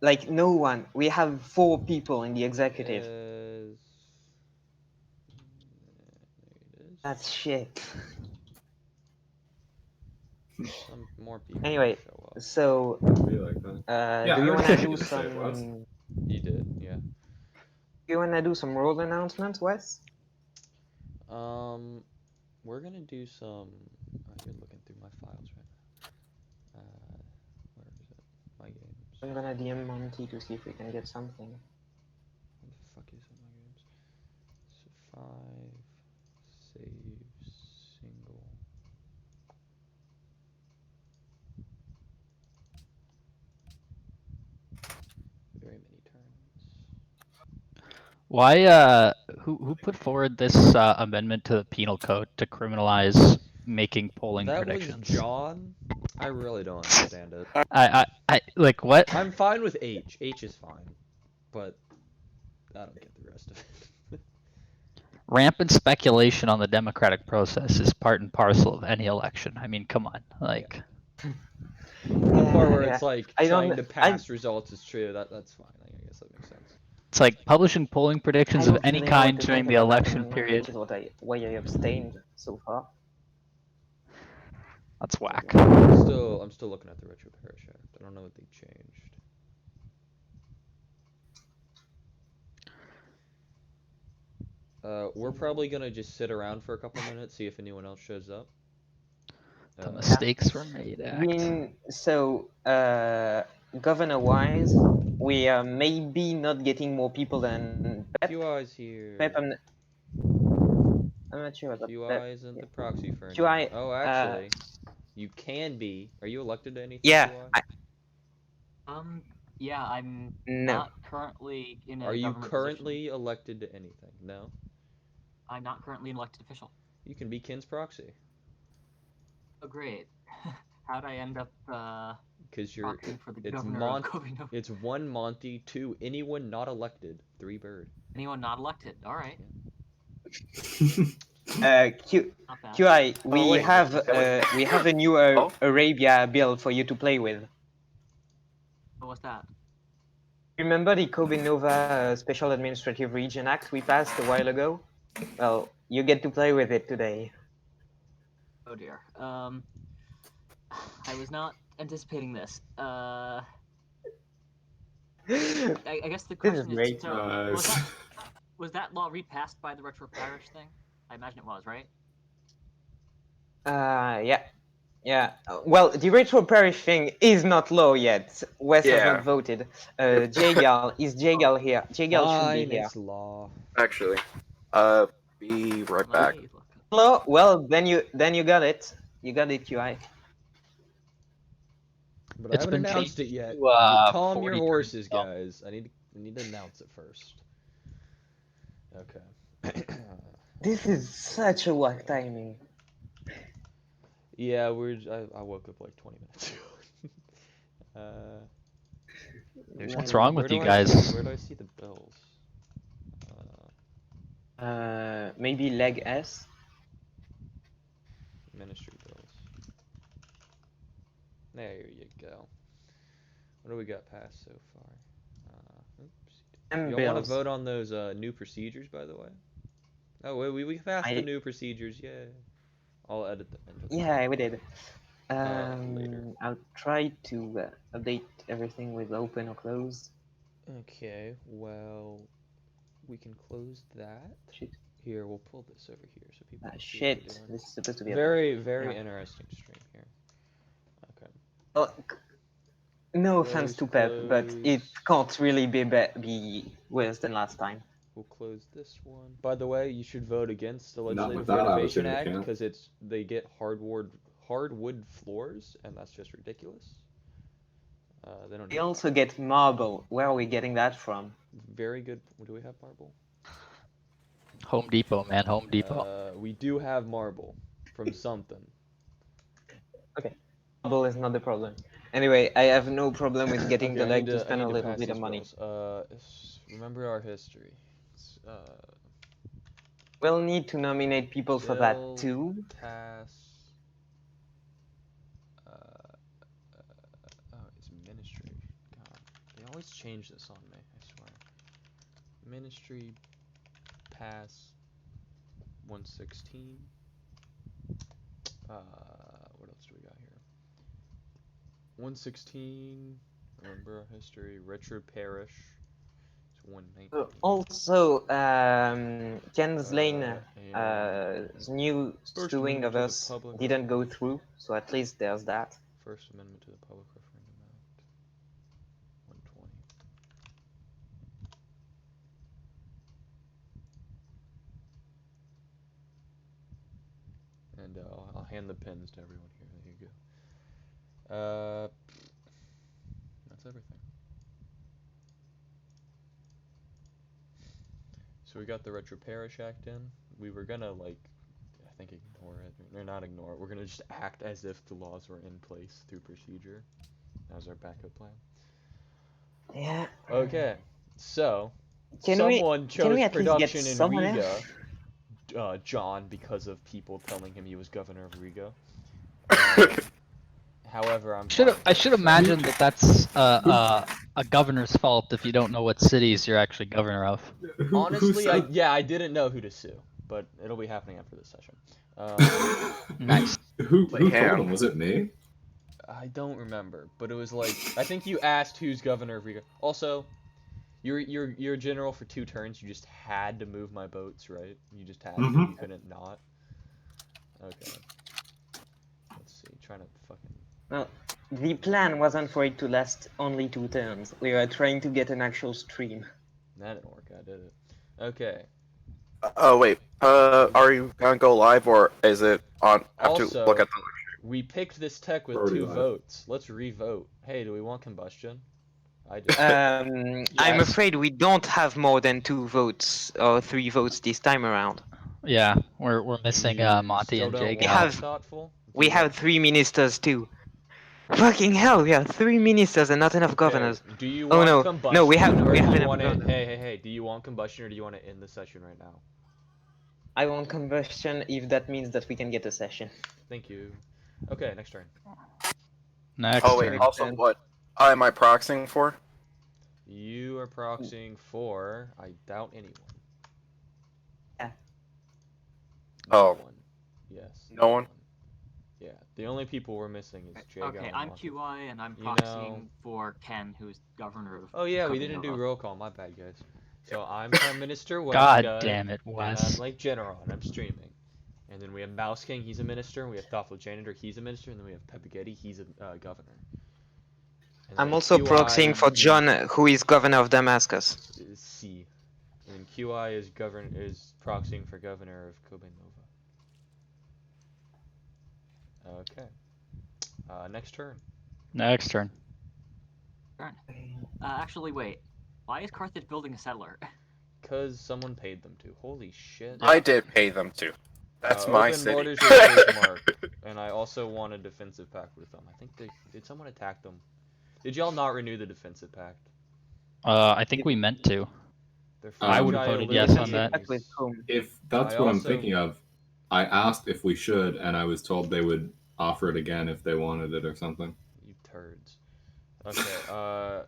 Like no one. We have 4 people in the executive. There it is. That's shit. Some more people Anyway, show up. so Be like that. Yeah, do I you heard wanna you do just say it, Wes. some? You did, yeah. Do you wanna do some role announcements, Wes? We're gonna do some. Oh, you're looking through my files right now. Where is it? My games. I'm gonna DM Monty to see if we can get something. What the fuck is in my games? So 5 save single. Very many turns. Why, who put forward this amendment to the penal code to criminalize making polling That predictions? was John. I really don't understand it. I like what? I'm fine with H. H is fine, but I don't get the rest of it. Rampant speculation on the democratic process is part and parcel of any election. I mean, come on, like. The part where Yeah, it's like I trying don't. to pass results is true. That's fine. I guess that makes sense. It's like publishing polling I predictions of don't any really know what kind to during think the about that election amendment, period. which is why I abstained so far. That's whack. I'm still looking at the Retro Parish Act. I don't know what they changed. We're probably gonna just sit around for a couple minutes, see if anyone else shows up. The mistakes were made act. So, governor-wise, we are maybe not getting more people than Pep. QI's here. Pep, I'm not sure about Pep. QI isn't the proxy for anything. QI, Oh, actually, you can be. Are you elected to anything, yeah, QI? Yeah, I'm no. not currently in a Are you government currently position. elected to anything? No? I'm not currently an elected official. You can be Kin's proxy. Oh, great. How'd I end up Because you're. proxying for the It's governor of Kobe? It's 1 Monty, 2 anyone not elected, 3 Bird. Anyone not elected? All right. Not bad. QI, wait, we have a new Arabia bill for you to play with. So what's that? Remember the Kobe Nova Special Administrative Region Act we passed a while ago? Well, you get to play with it today. Oh dear. I was not anticipating this. I guess the question is, great. so was that law repassed by the Retro Parish thing? I imagine it was, right? Yeah. Well, the retro parish thing is not law yet. Wes has not voted. Jagal here? Jagal should be Fine, here. it's law. Actually, be right back. Hello. Well, then you got it. You got it, QI. But I It's haven't been announced changed it yet. to, Calm your 40 horses, turns, guys. I need to announce it first. Okay. This is such a whack timing. Yeah, I woke up like 20 minutes ago. What's wrong with you guys? Where do I see the bills? Maybe leg S. Ministry bills. There you go. What do we got passed so far? Y'all want to vote on those new procedures, by the way? Oh, wait, we passed the new procedures. Yay. I'll edit them into the Yeah, we did. later. I'll try to update everything with open or closed. Okay, well, we can close that. Shit. Here, we'll pull this over here so people can see shit. what we're doing. This is supposed to be very interesting stream here. Okay. Well, no offense to Pep, but it can't really be worse than last time. We'll close this one. By the way, you should vote against the Not Legislative without Renovation option, Act yeah. because they get hardwood floors, and that's just ridiculous. They don't. We also get marble. Where are we getting that from? Very good. Do we have marble? Home Depot, man. Home Depot. We do have marble from something. Okay. Marble is not the problem. Anyway, I have no problem with getting the leg to spend a little bit of money. Remember our history. We'll need to nominate people for that too. Pass. Oh, it's ministry. God, they always change this on me, I swear. Ministry pass 116. What else do we got here? 116. Remember history. Retro Parish. It's 119. Also, Ken's Lane, and the new First stewing Amendment of to the us public didn't go through, so at least there's that. First Amendment to the Public Referendum Act. 120. And I'll hand the pins to everyone here. There you go. That's everything. So we got the Retro Parish Act in. We were gonna, like, I think ignore it. Or not ignore it. We're gonna just act as if the laws were in place through procedure. That was our backup plan. Yeah. Okay. So, Can someone we chose at least get production in someone Riga. else? John, because of people telling him he was governor of Riga. However, I should imagine that that's a governor's fault if you don't know what cities you're actually governor of. Honestly, I didn't know who to sue, but it'll be happening after this session. Nice. Who told him? Was it me? I don't remember, but it was like, I think you asked who's governor of Riga. Also, you're general for 2 turns. You just had to move my boats, right? You just had to. You couldn't not. Okay. Let's see. Trying to fucking. Well, the plan wasn't for it to last only 2 turns. We were trying to get an actual stream. That didn't work out, did it? Okay. Oh wait. Are you gonna go live or is it on? I have to Also, look at the. we picked this tech with Already 2 live. votes. Let's re-vote. Hey, do we want combustion? I do. I'm Yes. afraid we don't have more than 2 votes or 3 votes this time around. Yeah, we're missing You Monty still and don't Jake. want have- thoughtful? We have 3 ministers too. Fucking hell, we have 3 ministers and not enough governors. Okay, do you Oh, want no. combustion? No, we have or do you enough want to? governors. Hey! Do you want combustion or do you want to end the session right now? I want combustion if that means that we can get a session. Thank you. Okay, next turn. Next Oh wait. turn. Also, what am I proxying for? You are proxying for, I doubt anyone. Yeah. Oh. No one. Yes. No one? Yeah. The only people we're missing is Jay. Okay, I'm Monty. QI and I'm You know- proxying for Ken, who's governor of. Oh yeah, we Copenhagen. didn't do roll call. My bad, guys. So I'm Prime Minister West. God damn it, And Wes. I'm like General, and I'm streaming. And then we have Mouse King, he's a minister. And we have Thoughtful Janitor, he's a minister. And then we have Pepagetti, he's a governor. And I'm then also QI proxying for John, who is governor of Damascus. is C. And then QI is proxying for governor of Kobe Nova. Okay. Next turn. Next turn. Actually, wait. Why is Carthage building a settler? Cause someone paid them to. Holy shit. I did pay them to. That's my open city. borders with Bismarck. And I also want a defensive pact with them. I think did someone attack them? Did y'all not renew the defensive pact? I think we meant to. They're I would have fragile voted yes on little that. cities. With whom? If that's I what I'm also- thinking of, I asked if we should, and I was told they would offer it again if they wanted it or something. You turds. Okay,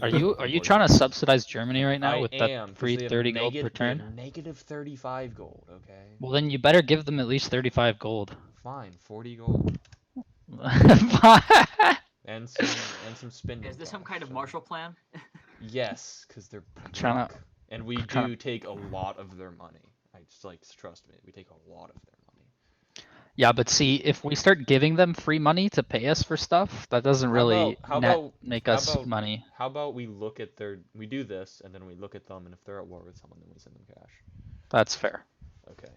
Are you trying to subsidize Germany right now I with am, that 'cause free they have 30 gold per they have turn? negative 35 gold, okay? Well, then you better give them at least 35 gold. Fine, 40 gold. And some spending. Is this some cash, kind of so- Marshall Plan? Yes, because they're Tryna- broke. And we tryna- do take a lot of their money. I just, like, trust me, we take a lot of their money. Yeah, but see, if we start giving them free money to pay us for stuff, that doesn't really make us money. How about we look at we do this, and then we look at them, and if they're at war with someone, then we send them cash. That's fair. Okay.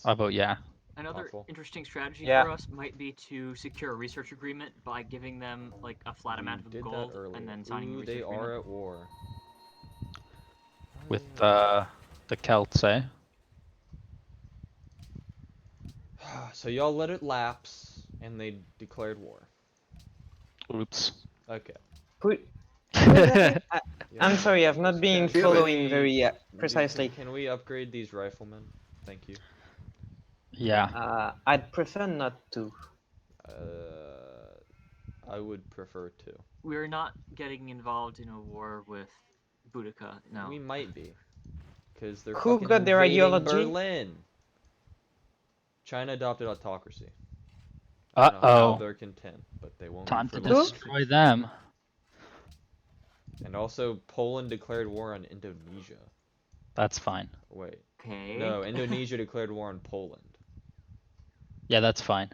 I vote yeah. Another Thoughtful. interesting strategy Yeah. for us might be to secure a research agreement by giving them like a flat amount of Did gold that earlier. and then signing Ooh, a research they agreement. are at war. With the Celts, eh? So y'all let it lapse, and they declared war. Oops. Okay. I'm sorry, I've not been Can following we- very precisely. Can we upgrade these riflemen? Thank you. Yeah. I'd prefer not to. I would prefer to. we're not getting involved in a war with Boudica. No. We might be, because they're Who fucking got their invading ideology? Berlin. China adopted autocracy. I don't know how Uh-oh. they're content, but they won't Time be to for long. destroy them. And also, Poland declared war on Indonesia. That's fine. Wait. Okay. No, Indonesia declared war on Poland. Yeah, that's fine.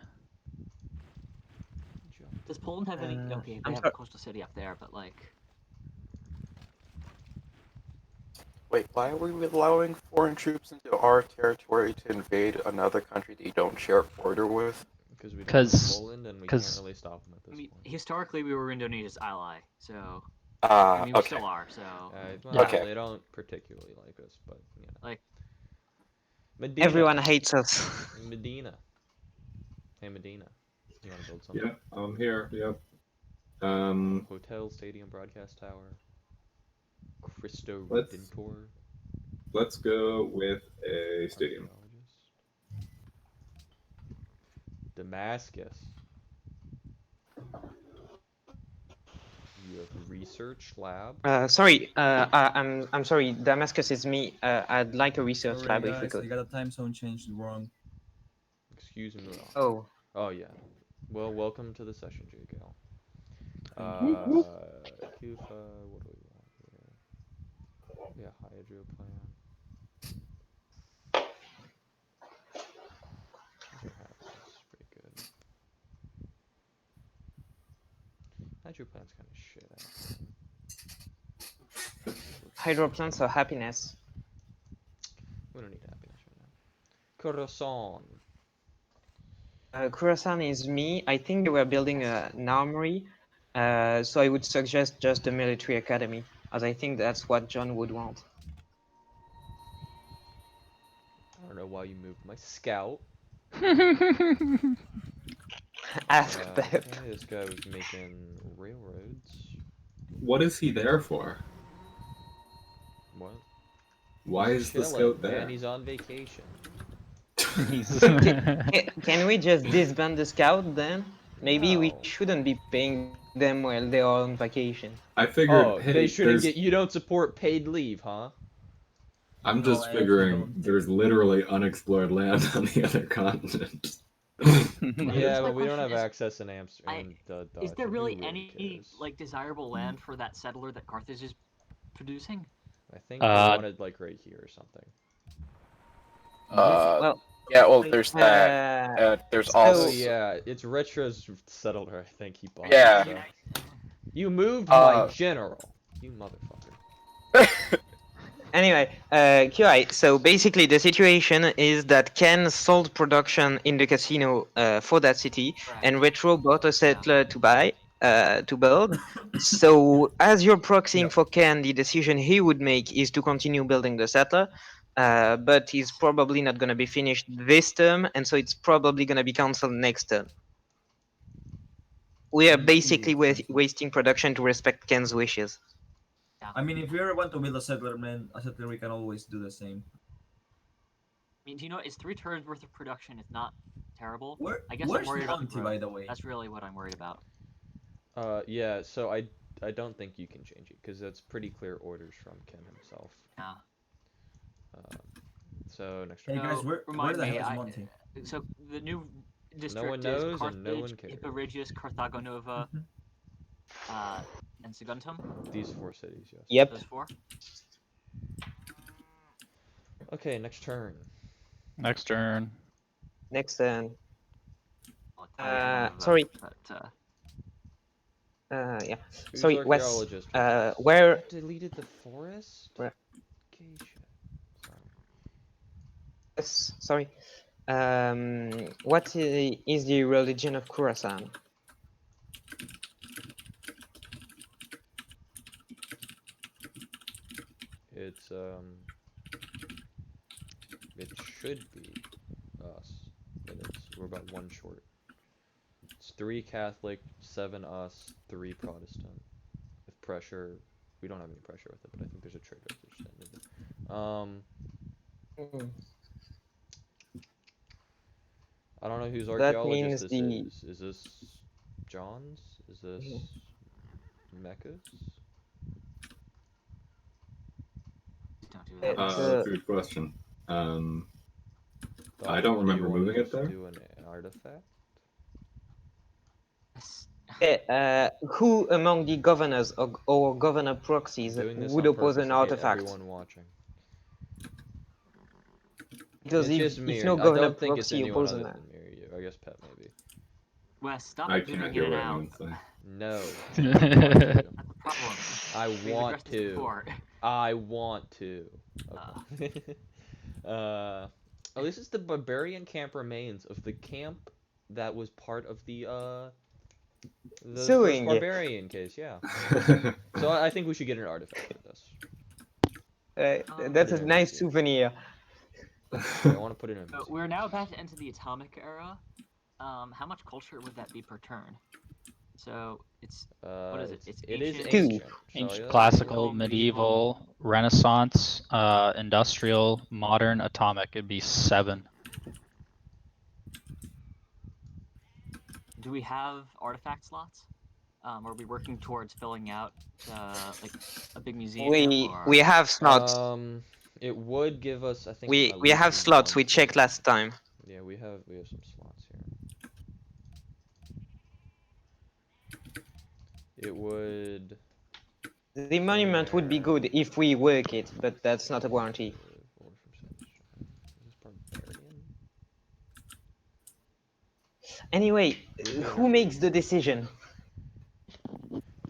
Does Poland have any? Okay, they I'm have a coastal city up there, but like. Wait, why are we allowing foreign troops into our territory to invade another country that you don't share a border with? Because we don't have 'Cause- Poland, and we can't really stop them at this I mean, point. historically, we were Indonesia's ally, so. I mean, we Okay. still are, so. Well, Okay. they don't particularly like us, but, you know. Like. Medina. Everyone hates us. Medina. Hey, Medina. You want to build something? Yep, I'm here. Yep. Hotel, stadium, broadcast tower. Cristo Let's- Redentor. Let's go with a stadium. Archaeologist. Damascus. You have research lab. Sorry, I'm sorry. Damascus is me. I'd like a research Sorry, lab if we guys, could. I got a time zone changed wrong. Excuse me. Oh. Oh yeah. Well, welcome to the session, JKL. Kufa. What do we want here? Yeah, hydro plan. Pretty good. Hydro plan's kind of shit. Hydro plants are happiness. We don't need happiness right now. Khorasan. Khorasan is me. I think they were building an armory, so I would suggest just the military academy, as I think that's what John would want. I don't know why you moved my scout. Ask that. Okay, this guy was making railroads. What is he there for? What? Why He's is the chilling, scout there? Man, he's on vacation. Can we just disband the scout then? Maybe we No. shouldn't be paying them while they are on vacation. I figured, Oh, hey, they shouldn't there's- get. You don't support paid leave, huh? I'm No, just I figuring don't. there's literally unexplored land on the other continent. Yeah, my but we don't question have is, access in Amsterdam. Is there really Who any cares? like desirable land for that settler that Carthage is producing? I think they wanted like right here or something. Well, Yeah, well, there's that. There's so- also. Oh yeah, it's Retro's settler. I think he bought. Yeah. It, so. You moved my general. You motherfucker. Anyway, QI, so basically the situation is that Ken sold production in the casino for that city, and Retro bought a settler to build. So as you're proxying for Ken, the decision he would make is to continue building the settler, but he's probably not going to be finished this term, and so it's probably going to be cancelled next term. We are basically wasting production to respect Ken's wishes. I mean, if we ever want to build a settler, we can always do the same. I mean, do you know, it's 3 turns worth of production. It's not terrible. I guess Where's I'm worried about the Monty, growth. by the way? That's really what I'm worried about. Yeah. So I don't think you can change it because that's pretty clear orders from Ken himself. Yeah. So next. Hey guys, where the hell is Monty? So the new district No one is knows Carthage, and no one cares. Hipporigius, Carthago Nova, and Saguntum. These 4 cities, yes. Yep. Those 4. Okay, next turn. Next turn. Next turn. Well, sorry. But, Yeah. Who's Sorry, Wes. archaeologist? Where? I deleted the forest. Where? Okay, shit. Sorry. Yes, sorry. What is the religion of Khorasan? It's it should be us. It is. We're about 1 short. It's 3 Catholic, 7 us, 3 Protestant. With pressure, we don't have any pressure with it, but I think there's a trigger. I don't know whose archaeologist this is. Is this John's? Is this Mechas? Don't do that. Good question. I Thoughtful, don't do you remember want moving me it to there. do an artifact? Who among the governors or governor proxies Doing this would on oppose purpose an to hate artifact? everyone watching. Because It's just if me. no I governor don't think it's proxy anyone opposes other that. than me or you. I guess Pet maybe. Wes, stop I zooming can't in hear and what out. anyone's saying. No. That's the problem. I We've want addressed this to. before. I want to. Okay. Oh, this is the barbarian camp remains of the camp that was part of the first Suing. barbarian case, yeah. So I think we should get an artifact for this. That's Put a it in nice museum. souvenir. Okay, I want to put it in a So museum. we're now about to enter the atomic era. How much culture would that be per turn? So it's what is it? It's It is ancient. ancient. Ancient, So classical, medieval. medieval, Renaissance, industrial, modern, atomic. It'd be 7. Do we have artifact slots? Are we working towards filling out like a big museum? We have slots. It would give us, I think, We at least have slots. one We checked slot. last time. Yeah, we have some slots here. It would. The monument would be good if we work it, but that's not a guarantee. Anyway, who makes the decision?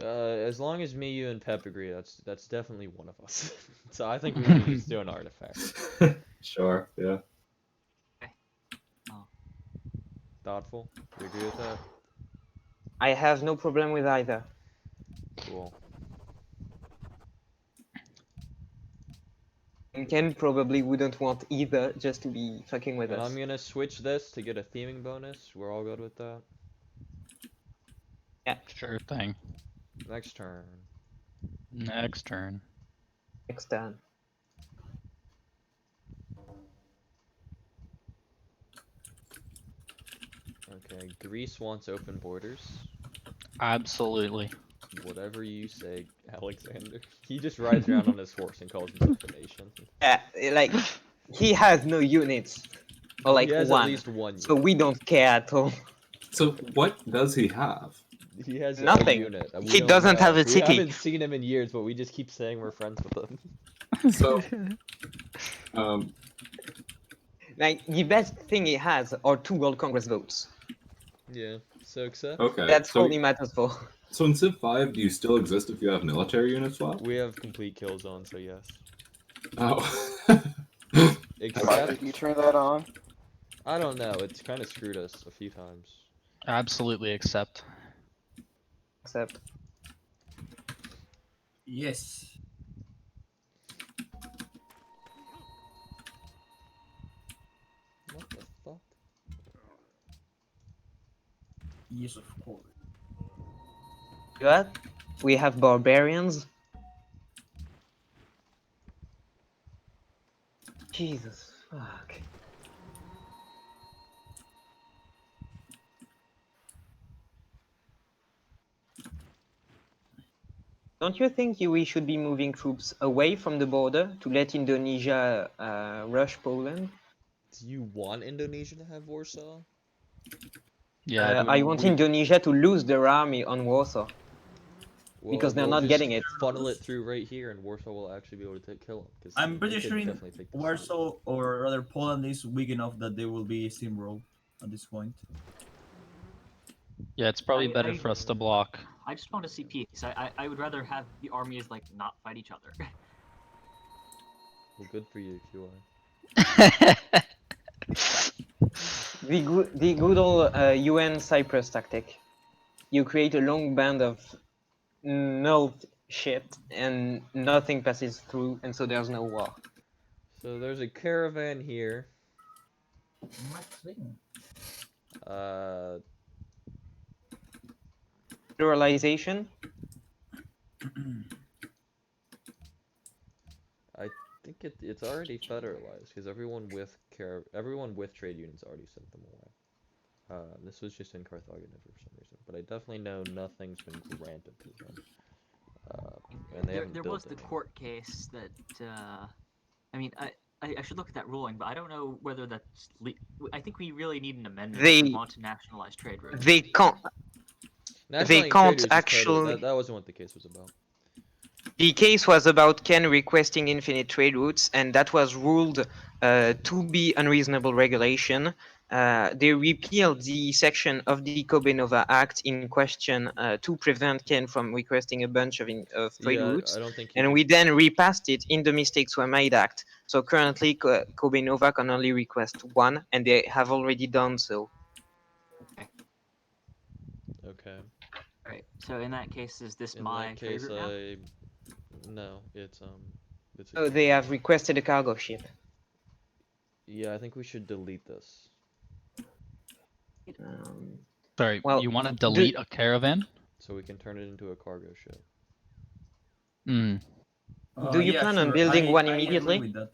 As long as me, you, and Pep agree, that's definitely one of us. So I think we should just do an artifact. Sure, yeah. Okay. Oh. Thoughtful? You agree with that? I have no problem with either. Cool. And Ken probably wouldn't want either, just to be fucking with And us. I'm gonna switch this to get a theming bonus. We're all good with that? Yeah. Sure thing. Next turn. Next turn. Next turn. Okay, Greece wants open borders. Absolutely. Whatever you say, Alexander. He just rides around on his horse and calls himself a nation. Yeah, like, he has no units. Or like He has one. at least one So unit. we don't care at all. So what does he have? He has Nothing. a unit. We He don't doesn't know. have a We city. haven't seen him in years, but we just keep saying we're friends with him. So, like, the best thing he has are 2 World Congress votes. Yeah, so accept. okay. That's so, all he matters for. So in Civ 5, do you still exist if you have military units left? We have complete kill zone, so yes. Oh. Why Except, did you turn that on? I don't know. It's kind of screwed us a few times. Absolutely accept. Except. Yes. What the fuck? Yes, of course. What? We have barbarians? Jesus fuck. Don't you think we should be moving troops away from the border to let Indonesia rush Poland? Do you want Indonesia to have Warsaw? Yeah, I want Indonesia to lose their army on Warsaw. Well, Because they're we'll not just getting it. funnel it through right here, and Warsaw will actually be able to kill them. I'm pretty sure Warsaw, or rather Poland, is weak enough that they will be steamrolled at this point. Yeah, it's probably better for us to block. I just want to see peace. I would rather have the armies like not fight each other. Well, good for you, QI. The good old UN Cyprus tactic. You create a long band of null shit and nothing passes through, and so there's no war. So there's a caravan here. Pluralization? I think it's already federalized because everyone with trade unions already sent them away. This was just in Carthagena for some reason, but I definitely know nothing's been granted to them. And they haven't There built was the any. court case that, I mean, I should look at that ruling, but I don't know whether that's. I think we really need an amendment if we want to nationalize trade routes. They can't. Nationalizing can't trade routes is actually. that wasn't what the case was about. The case was about Ken requesting infinite trade routes, and that was ruled to be unreasonable regulation. They repealed the section of the Kobe-Nova Act in question to prevent Ken from requesting a bunch of trade routes, I don't think and we then repassed it in the Mistakes Were Made Act. So currently, Kobe-Nova can only request one, and they have already done so. Okay. Right. So in that case, is this In my that case, trade route no, it's So they have requested a cargo ship. Yeah, I think we should delete this. Sorry, well, you want to delete a caravan? So we can turn it into a cargo ship. Hmm. Do you Yeah, plan on sure. building one I agree immediately? with that.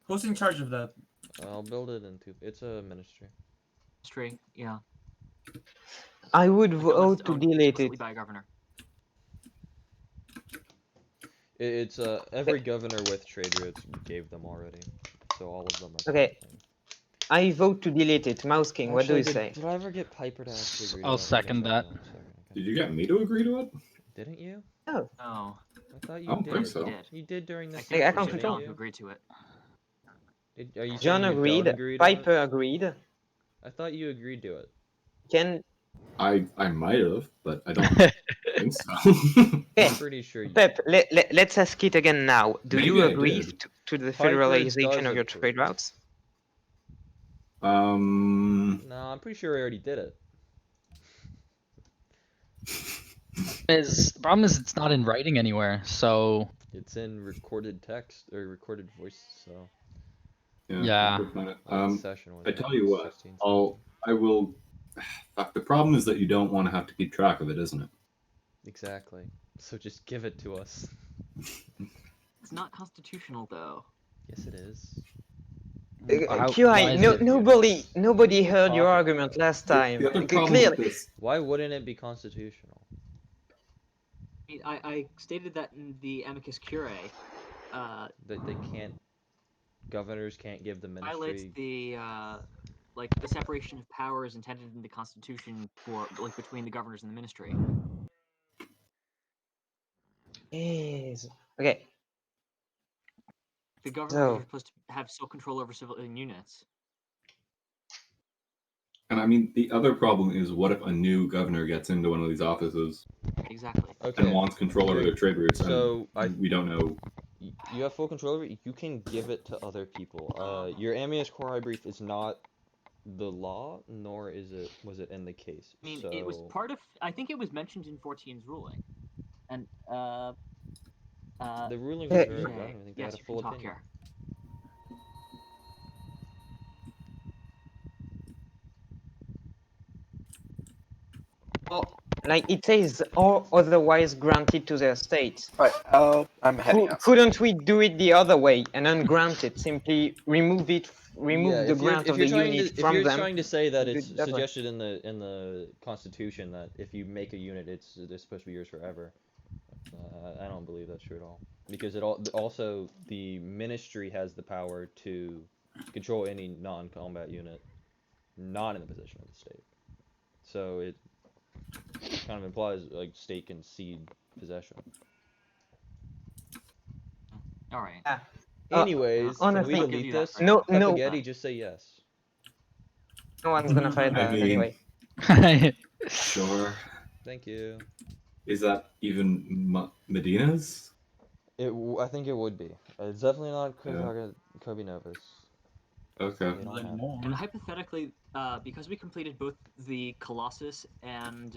Who's in charge of that? I'll build it into. It's a ministry. Ministry, yeah. I would Like vote to owned delete explicitly it. by a governor. It's every governor with trade routes gave them already, so all of them are. Okay. I vote to delete it. Mouse King, what do you say? Did I ever get Piper to actually agree to I'll that? second that. Did you get me to agree to it? Didn't you? No. No. I thought you I don't did. think so. You did. You did during the I speech, think I it was can't didn't recall. John you? who agreed to it. Are you John saying you agreed. don't agree to Piper it? agreed. I thought you agreed to it. Ken. I might have, but I don't think so. I'm pretty sure you. Pep, let's ask it again now. Do Maybe you I agree did. to the Piper federalization does of your approve. trade routes? No, I'm pretty sure I already did it. The problem is it's not in writing anywhere, so It's in recorded text or recorded voice, so. Yeah. Session was I tell you what, 16, I will. Fuck. The problem is that you don't want to have to keep track of it, isn't it? Exactly. So just give it to us. It's not constitutional, though. Yes, it is. QI, nobody heard your argument last time. The other problem with this. Why wouldn't it be constitutional? I stated that in the amicus curiae. That they can't. Governors can't give the ministry. Violates the the separation of powers intended in the Constitution for between the governors and the ministry. Yes. Okay. The governors are supposed to have sole control over civilian units. And I mean, the other problem is, what if a new governor gets into one of these offices? Exactly. And wants control over their trade routes, so and we don't know. You have full control over it. You can give it to other people. Your amicus curiae brief is not the law, nor was it in the case. I mean, it was part of. I think it was mentioned in 14's ruling, and the ruling was very. I don't even think they yes, had a full you can talk opinion. here. Like it says, or otherwise granted to their states. Right, I'm heading out. Couldn't we do it the other way and ungrant it? Simply remove the grant of the unit from them. If you're trying to say that it's suggested in the Constitution that if you make a unit, it's supposed to be yours forever, I don't believe that's true at all. Because also the ministry has the power to control any non-combat unit not in the possession of the state. So it kind of implies like state can cede possession. All right. Anyways, can we delete this? No. Spaghetti, just say yes. No one's gonna fight that anyway. Sure. Thank you. Is that even Medina's? I think it would be. It's definitely not Kobe Nova's. Okay. And hypothetically, because we completed both the Colossus and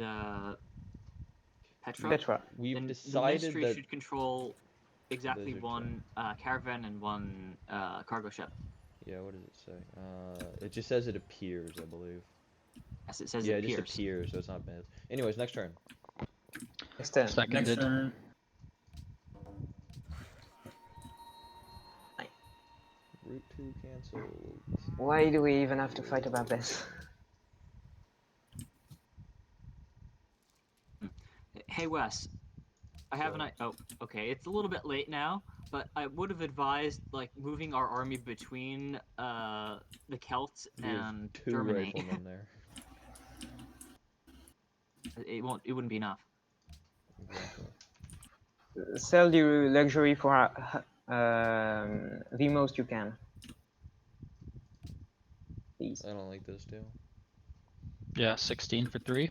Petra, we've decided the ministry that should control exactly one caravan and one cargo ship. Yeah, what does it say? It just says it appears, I believe. Yes, it says it appears. just appears, so it's not bad. Anyways, next turn. Seconded. Next turn. Route 2 cancelled. Why do we even have to fight about this? Hey Wes, I have an oh, okay. It's a little bit late now, but I would have advised like moving our army between the Celts and two Germany. riflemen there. It wouldn't be enough. Exactly. Sell the luxury for the most you can. Please. I don't like this deal. Yeah, 16 for 3.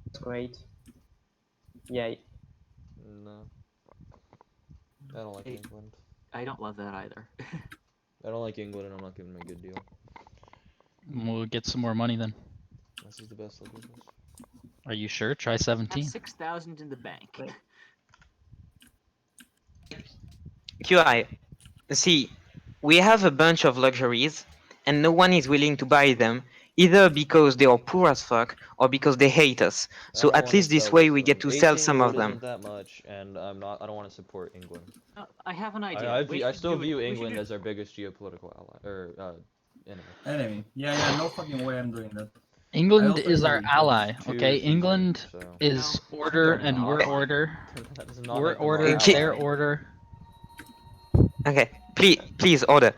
That's great. Yeah. No. I don't like England. I don't love that either. I don't like England, and I'm not giving them a good deal. We'll get some more money then. This is the best I'll give this. Are you sure? Try I 17. have 6,000 in the bank. Right. QI, see, we have a bunch of luxuries, and no one is willing to buy them, either because they are poor as fuck, or because they hate us. So at least this way we get to sell some of them. Isn't that much, and I don't want to support England. I have an idea. I still view England as our biggest geopolitical ally, or enemy. Enemy. Yeah, no fucking way I'm doing that. England also is our agree. ally, Two okay? seasons, England so. is No, order they're and not. we're order. That does not We're make them our order, Okay. they're ally. order. Okay, please order.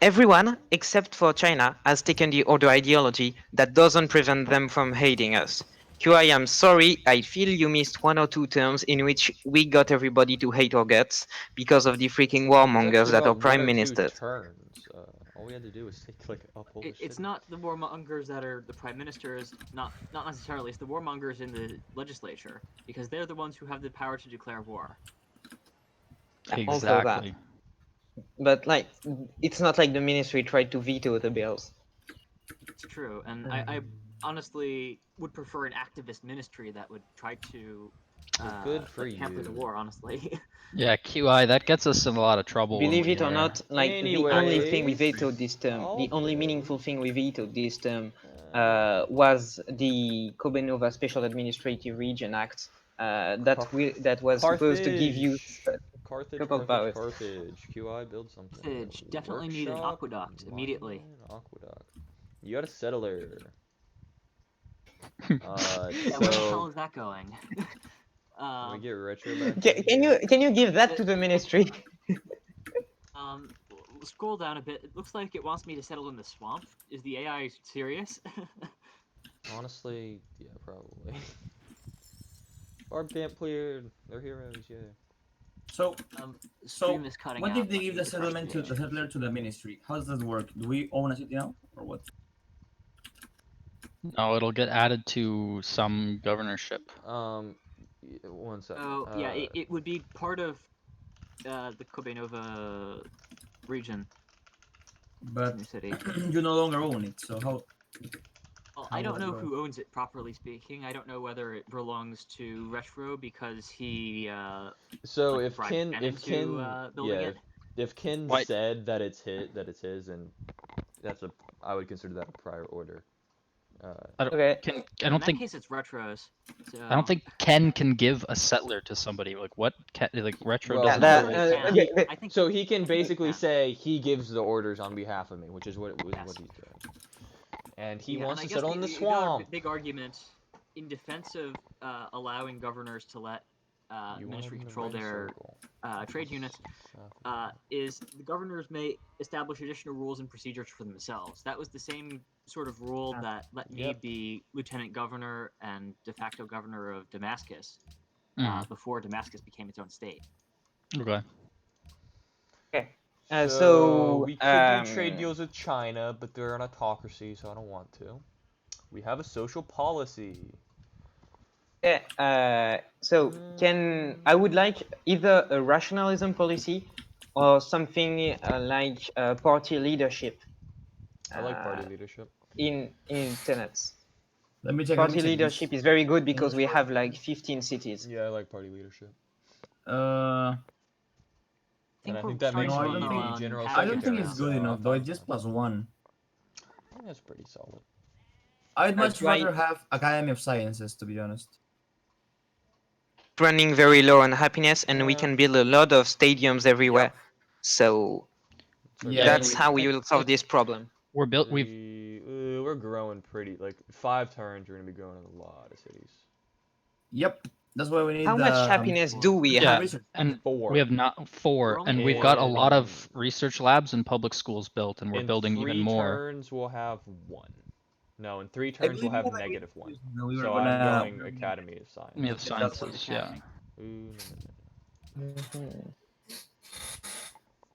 Everyone except for China has taken the order ideology that doesn't prevent them from hating us. QI, I'm sorry, I feel you missed 1 or 2 terms in which we got everybody to hate our guts because of the freaking warmongers that are prime ministers. Turns. All we had to do was take like up all the It's not the warmongers that are the prime ministers, not necessarily. It's the warmongers in the legislature, because they're the ones who have the power to declare war. Also that. Exactly. But like, it's not like the ministry tried to veto the bills. It's true, and I honestly would prefer an activist ministry that would try to good for hamper the you. war, honestly. Yeah, QI, that gets us in a lot of trouble. when Believe we it or hear- not, like the only thing we Anyways, vetoed this term, the I'll only go. meaningful thing we vetoed this term was the Kobenova Special Administrative Region Act that was supposed to give you Carthage, couple powers. Carthage. QI, build something. Carthage definitely need an Workshop, aqueduct immediately. mine, aqueduct. You got a settler. Yeah, where the hell is that going? Can we get retro back? Can you give that to the ministry? Scroll down a bit. It looks like it wants me to settle in the swamp. Is the AI serious? Honestly, yeah, probably. Barb camp cleared. They're heroes, yeah. So, Stream is cutting what out. if they give the Refresh settlement to page. the settler to the ministry? How does that work? Do we own a city now, or what? No, it'll get added to some governorship. One second. Oh, yeah, it would be part of the Kobenova region. But New city. you no longer own it, so how? Well, How I don't would it know work? who owns it, properly speaking. I don't know whether it belongs to Retro because he So like, if bribed Kin, Ben if into, Kin, building yeah, it. if Kin Why- said that it's his, and I would consider that a prior order. I don't, Okay. can, I In don't that think case, it's Retro's. So... I don't think Ken can give a settler to somebody. Like what? Like retro Well, doesn't. that- really- Yeah, okay, I think So he can basically Yeah. say he gives the orders on behalf of me, which is what Yes. what he's doing. And he Yeah, wants and to I guess settle in the other swamp. big argument in defense of allowing governors to let You ministry wanted him to control write a their circle. trade units is the governors may establish additional rules and procedures for themselves. That was the same sort of rule that let me Yep. be lieutenant governor and de facto governor of Damascus before Damascus became its own state. Okay. Okay. So we could um, do trade deals with China, but they're an autocracy, so I don't want to. We have a social policy. Yeah, so I would like either a rationalism policy or something like party leadership. I like party leadership. In tenets. Let me check. Party leadership is very good because we English have like 15 cities. Yeah, I like party leadership. think And I we're think that makes starting No, I to don't run think- general I don't think secretary, it's good so enough I'm though. fine It's just with that. +1. I think that's pretty solid. I'd much why- rather have Academy of Sciences, to be honest. Running very low on happiness, and we Yeah. can build a lot of stadiums everywhere. So Yeah, that's we- how we will solve this problem. We're built. We've We're growing pretty. Like 5 turns, we're gonna be growing in a lot of cities. Yep. That's why we need. How much happiness do we Yeah, have? and 4. we have not 4, and we've got a lot of research labs and public schools built, and we're building even more. In 3 turns, we'll have 1. No, in 3 I turns, we'll believe have we have -1. No, we were So gonna. I'm going Academy of Science. We have sciences, yeah. Ooh, no.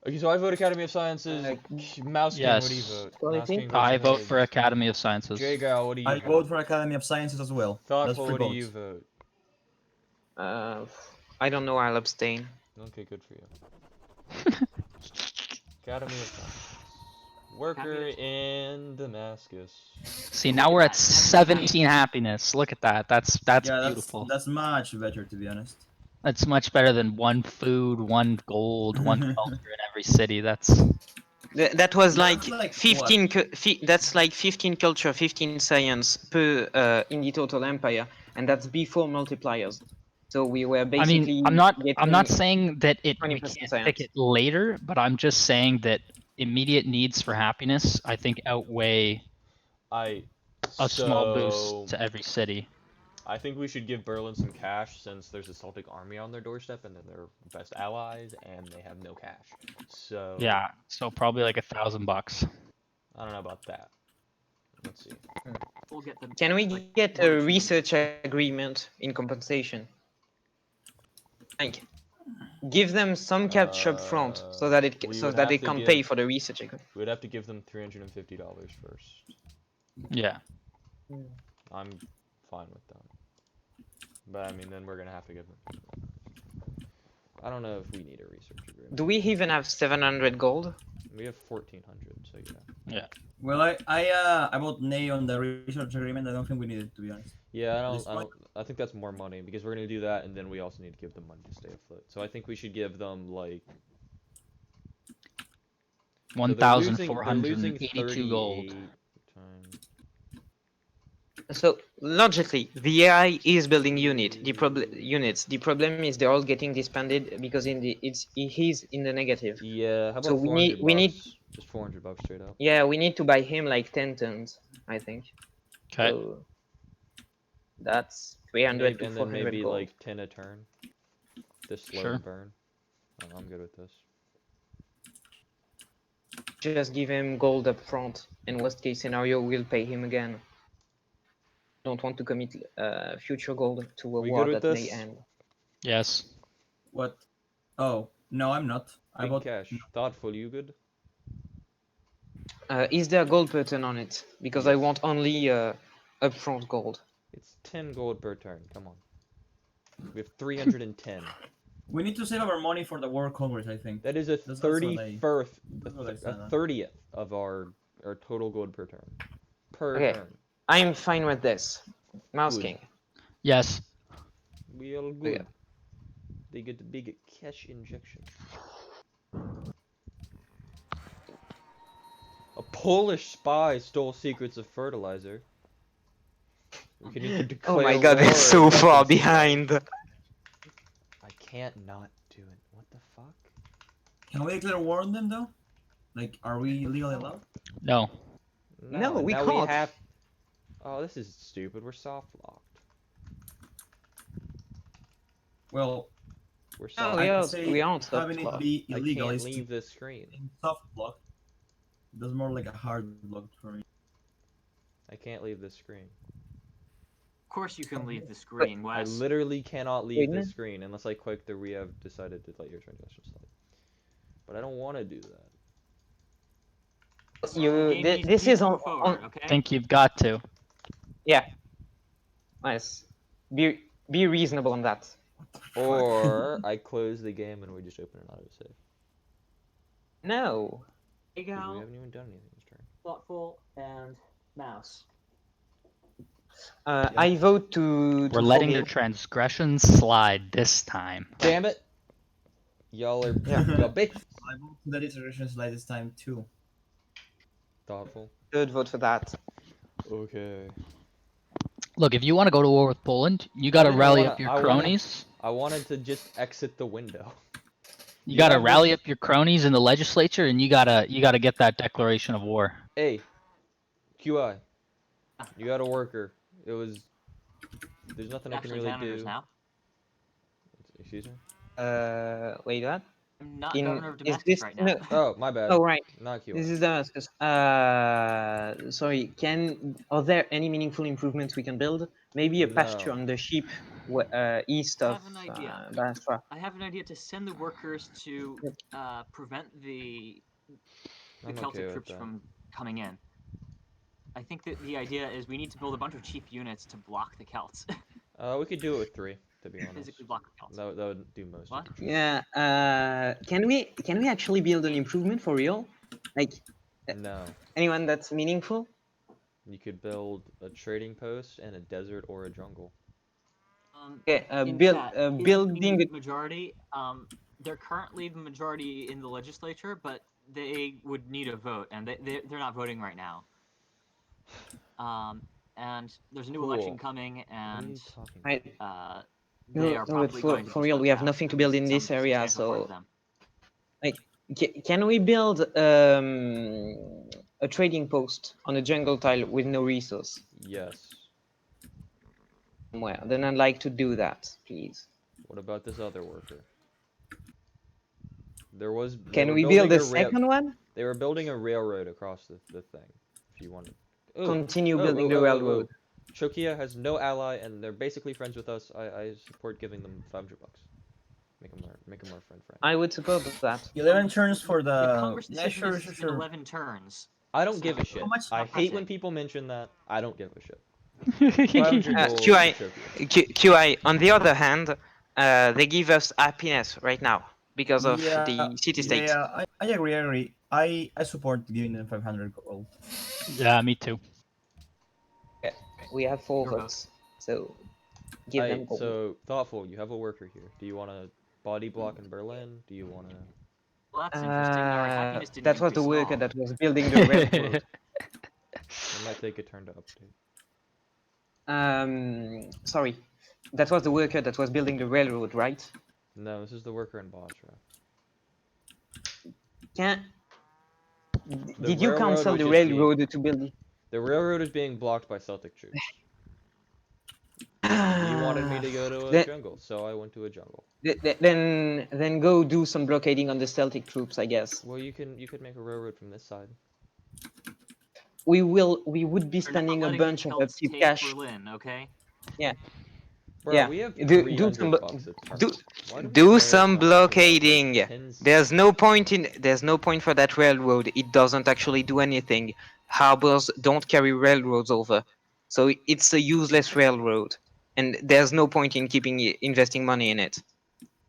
Okay, so I vote Academy of Sciences. Mouse King, what do you Yes. vote? Mouse King I votes vote heads. for Academy of Sciences. Jago, what do you I vote? vote for Academy of Sciences as well. That's Thoughtful, 3 what do votes. you vote? I don't know. I'll abstain. Okay, good for you. Academy of Science. Worker in Damascus. See, now we're at 17 happiness. Look at that. That's Yeah, beautiful. that's much better, to be honest. That's much better than 1 food, 1 gold, 1 culture in every city. That's That was like like 15. That's like 15 culture, 15 science per in the total empire, and that's before multipliers. So we were basically. I mean, I'm not getting saying that we 20% can't science. pick it later, but I'm just saying that immediate needs for happiness, I think, outweigh a small boost to every city. I think we should give Berlin some cash since there's a Celtic army on their doorstep and they're best allies and they have no cash. So yeah, so probably like $1,000. I don't know about that. Let's see. We'll get them. Can we get a research agreement in compensation? Like, give them some cash up front so that they can pay for the research agreement. We'd have to give them $350 first. Yeah. I'm fine with that. But I mean, then we're gonna have to give them. I don't know if we need a research agreement. Do we even have 700 gold? We have 1,400, so yeah. Yeah. Well, I vote nay on the research agreement. I don't think we need it, to be honest. Yeah, I think that's more money because we're gonna do that, and then we also need to give them money to stay afloat. So I think we should give them like 1,482 gold. So logically, the AI is building units. The problem is they're all getting disbanded because he's in the negative. Yeah, how about so we need just $400 straight up. Yeah, we need to buy him like 10 tons, I think. Okay. So that's 300 to and 400 then maybe gold. like 10 a turn. This slow burn. Oh, I'm good with this. Just give him gold up front, and worst case scenario, we'll pay him again. Don't want to commit future gold to a war that may end. Yes. What? Oh, no, I'm not. I Big bought cash. Thoughtful, you good? Is there a gold pattern on it? Because I want only upfront gold. It's 10 gold per turn. Come on. We have 310. We need to save our money for the World Congress, I think. That is a 30th of our total gold per turn. Turn. I'm fine with this. Mouse King. Yes. We all good. Yeah. They get the big cash injection. A Polish spy stole secrets of fertilizer. We can even declare oh my god, they're so far behind. I can't not do it. What the fuck? Can we declare war on them though? Like, are we legally allowed? No. No, we can't. Oh, this is stupid. We're soft locked. Well, we're soft. We aren't soft having locked. it be illegal I is can't leave this screen. Soft lock. That's more like a hard lock for me. I can't leave this screen. Of course you can leave the screen, Wes. I literally cannot leave this screen unless I click the we have decided to let your transaction slide. But I don't want to do that. This is on. Okay? I think you've got to. Yeah. Nice. Be reasonable on that. Or I close the game and we just open an autosave. No. We haven't even done anything this turn. Thoughtful and Mouse. I vote to. We're letting their transgressions slide this time. Damn it! Y'all are bitch. I vote to let it slide this time too. Thoughtful. Good vote for that. Okay. Look, if you want to go to war with Poland, you got to rally up your cronies. I wanted to just exit the window. You got to rally up your cronies in the legislature, and you gotta get that declaration of war. Hey, QI, you got a worker. There's nothing I can really do. Now? Excuse me? Wait, what? I'm not In governor of is Damascus this right now. no? Oh, my bad. Oh, right. Not QI. This is Damascus. Sorry. Are there any meaningful improvements we can build? Maybe a pasture No. on the sheep east I of have an idea. Basra. I have an idea to send the workers to prevent the I'm Celtic okay with troops that. from coming in. I think that the idea is we need to build a bunch of cheap units to block the Celts. We could do it with 3, to be honest. Physically block the Celts. That would do most What? of the trick. Yeah. Can we actually build an improvement for real? Like No. anyone that's meaningful? You could build a trading post and a desert or a jungle. Okay. In Build chat, is the building. King majority. They're currently the majority in the legislature, but they would need a vote, and they're not voting right now. And there's a new election coming, What are and you talking Right. they are No, but probably going to for be real, shut we have down, nothing to at build least in some this area, substantial part of so them. like, can we build a trading post on a jungle tile with no resource Yes. somewhere? Then I'd like to do that, please. What about this other worker? They Can were we build building a second one? They were building a railroad across the thing. If you wanted. Oh, Continue building the railroad. Chokia has no ally, and they're basically friends with us. I support giving them $500. Make them our friend. I would support that. 11 turns for The the. Congress Yeah, decision sure. is in 11 turns. I don't give a shit. How much- I not hate when pressing. people mention that. I don't give a shit. 500 gold for QI, Chokia. QI. On the other hand, they give us happiness right now because of Yeah, the city state. Yeah, I agree. I support giving them 500 gold. Yeah, me too. Okay. We have 4 Your vote. votes, so give them gold. So thoughtful. You have a worker here. Do you want to body block in Berlin? Do you want to? Well, that's interesting. Our happiness didn't That was the increase at worker all. that was building the railroad. It might take a turn to update. Sorry, that was the worker that was building the railroad, right? No, this is the worker in Basra. Did you cancel the railroad to build? The railroad is being blocked by Celtic troops. You wanted me to go to a jungle, so I went to a jungle. Then go do some blockading on the Celtic troops, I guess. Well, you could make a railroad from this side. We would be They're not spending a letting the bunch of Celts cheap take cash. Berlin, okay? Yeah. Bro, yeah. we have do 300 some bucks a turn. do some blockading. There's no point for that railroad. It doesn't actually do anything. Harbors don't carry railroads over, so it's a useless railroad, and there's no point in investing money in it.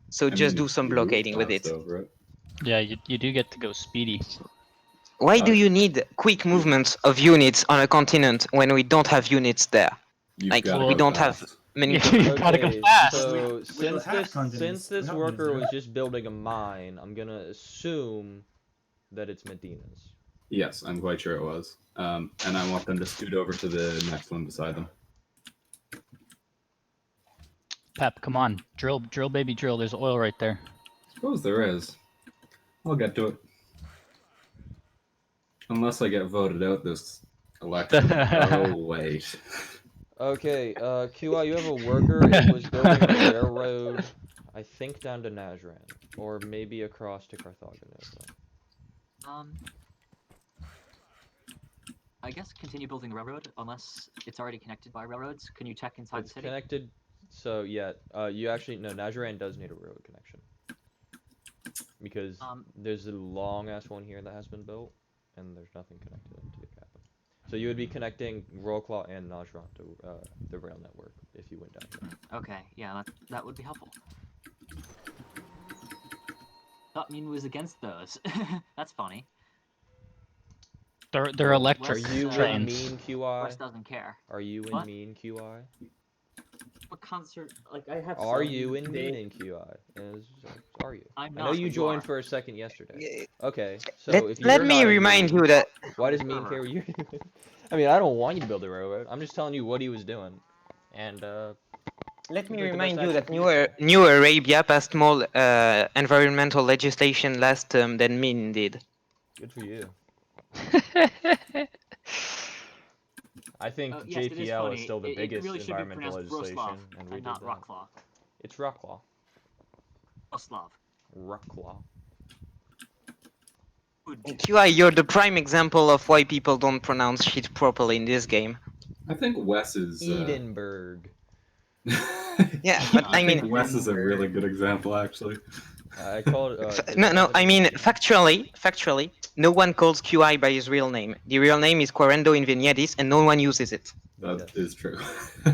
So just do some blockading with it. Over it. Yeah, you do get to go speedy. Why do you need quick movements of units on a continent when we don't have units there? Like we don't have many. You gotta go fast. So We since this have worker units was just building a mine, I'm gonna assume that it's Medina's. Yes, I'm quite sure it was. And I want them to scoot over to the next one beside them. Pep, come on, drill, baby, drill. There's oil right there. Suppose there is. I'll get to it. Unless I get voted out this election. Oh wait. Okay, QI, you have a worker. It was building a railroad, I think down to Najran, or maybe across to Carthagena. I guess continue building the railroad unless it's already connected by railroads. Can you check inside the city? Connected. So yeah, you actually no. Najran does need a railroad connection because there's a long ass one here that has been built, and there's nothing connected to the capital. So you would be connecting Royalclaw and Najran to the rail network if you went down there. Okay, yeah, that would be helpful. Thought Mean was against those. That's funny. They're electric Are you in trains. mean QI? West doesn't care. Are you in What? mean QI? What concert? Like I have. Are some- you in mean in QI? Are you? I'm I know not, you but joined are. for a second yesterday. Okay, so if Let you're me not in remind mean, you that. why does mean care what you're doing? I mean, I don't want you to build a railroad. I'm just telling you what he was doing, and Let me like the remind best you that action for New Arabia passed more environmental legislation last term than Min did. good for you. I think Yes, it is JPL funny. is still the It biggest really should be environmental pronounced legislation, Wroclaw and we and did not that. Rocklaw. It's Rocklaw. Oslav. Rukla. QI, you're the prime example of why people don't pronounce shit properly in this game. I think Wes is. Edinburgh. Yeah, but I think mean, Wes is a really good example, actually. I called it. no, I mean, factually, no one calls QI by his real name. The real name is Quarendo Inveniadis, and no one uses it. That is true.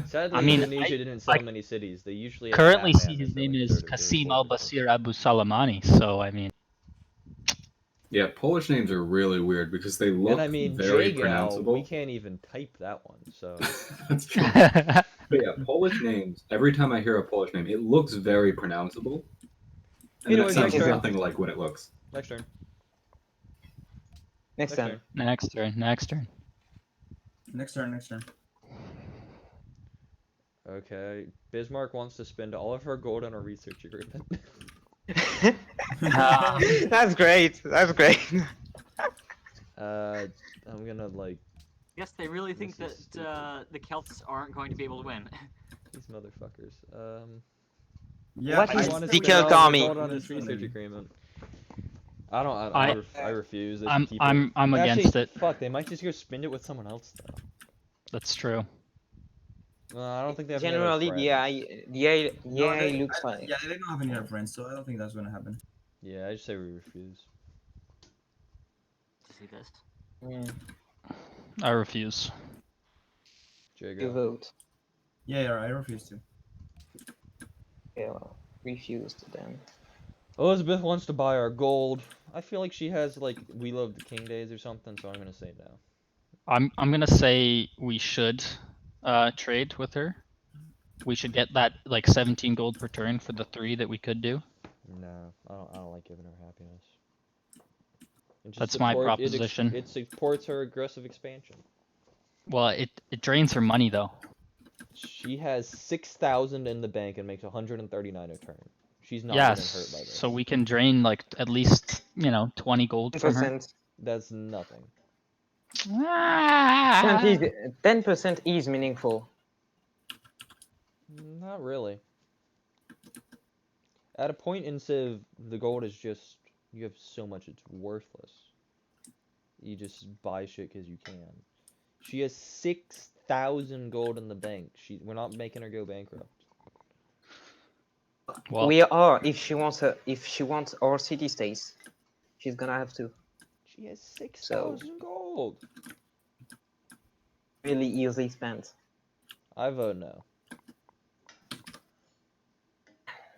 Sadly, I mean, Indonesia didn't settle many cities. They usually have currently Batman see his as their, name like, is third or Qasim fourth Al or Basir Abu Salamani. So I mean, Yeah, Polish names are really weird because they look And I mean, very Jagal, pronounceable. we can't even type that one, so. That's true. But yeah, Polish names, every time I hear a Polish name, it looks very pronounceable. And then Anyways, it sounds next turn. nothing like what it looks. Next turn. Next time. next turn. Next turn. Okay, Bismarck wants to spend all of her gold on a research agreement. That's great. That's great. I'm gonna, like, Yes, they really think This that is stupid. the Celts aren't going to be able to win. these motherfuckers. Yeah, What I is want to the spend Celt all of army? her gold on this research agreement. I refuse. This people. I'm Actually, against it. Fuck, they might just go spend it with someone else, though. That's true. I don't think they have Generally, any other friends. the AI looks like. Yeah, they don't have any other friends, so I don't think that's gonna happen. Yeah, I just say we refuse. To see this. I refuse. You Jago. vote. Yeah, I refuse to. Yeah, well, refused then. Elizabeth wants to buy our gold. I feel like she has, like, We Love the King days or something, so I'm gonna say no. I'm gonna say we should trade with her. We should get that like 17 gold per turn for the 3 that we could do. No, I don't like giving her happiness. It just That's my proposition. It supports her aggressive expansion. Well, it drains her money though. She has 6,000 in the bank and makes 139 a turn. She's not Yes. getting hurt by this. So we can drain like at least 20 gold from her. 10%. That's nothing. 10% is meaningful. Not really. At a point in Civ, the gold is just, you have so much it's worthless. You just buy shit because you can. She has 6,000 gold in the bank. We're not making her go bankrupt. Well, We are. If she wants our city states, she's gonna have to. She has 6,000 gold. Really easily spent. I vote no.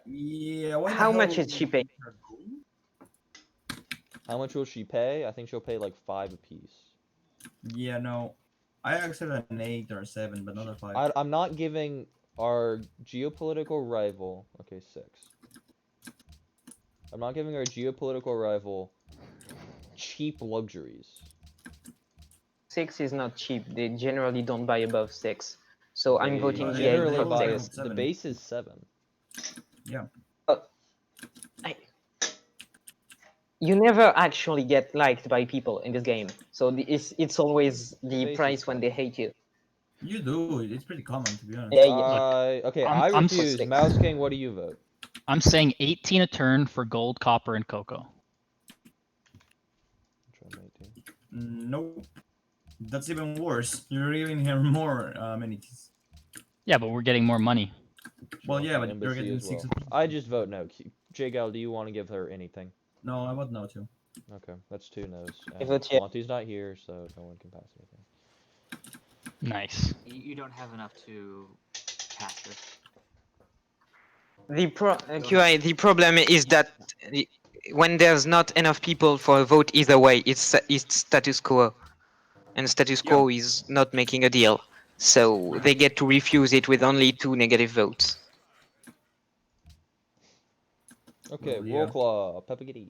Yeah. What the How hell much will is she paying? her go? How much will she pay? I think she'll pay like 5 apiece. Yeah, no. I accept an 8 or a 7, but not a 5. I'm not giving our geopolitical rival. Okay, 6. I'm not giving our geopolitical rival cheap luxuries. 6 is not cheap. They generally don't buy above 6. So I'm They voting generally GA buy for it. 6. The base is 7. Yeah. You never actually get liked by people in this game. So it's always the base price is when they hate you. You do. It's pretty common, to be honest. Yeah, Okay, I'm- I I'm refuse. six. Mouse King, what do you vote? I'm saying 18 a turn for gold, copper, and cocoa. Nope. That's even worse. You're giving her more amenities. Yeah, but we're getting more money. Well, yeah, but Embassy you're getting as 6. I just vote no. Jagal, do you want to give her anything? No, I would no too. Okay, that's 2 no's. I vote yes. Monty's not here, so no one can pass anything. Nice. You don't have enough to pass this. The problem is that when there's not enough people for a vote either way, it's status quo, and status quo is not making a deal. So they get to refuse it with only 2 negative votes. Okay, Well, Roll yeah. Claw, Pepagiddy.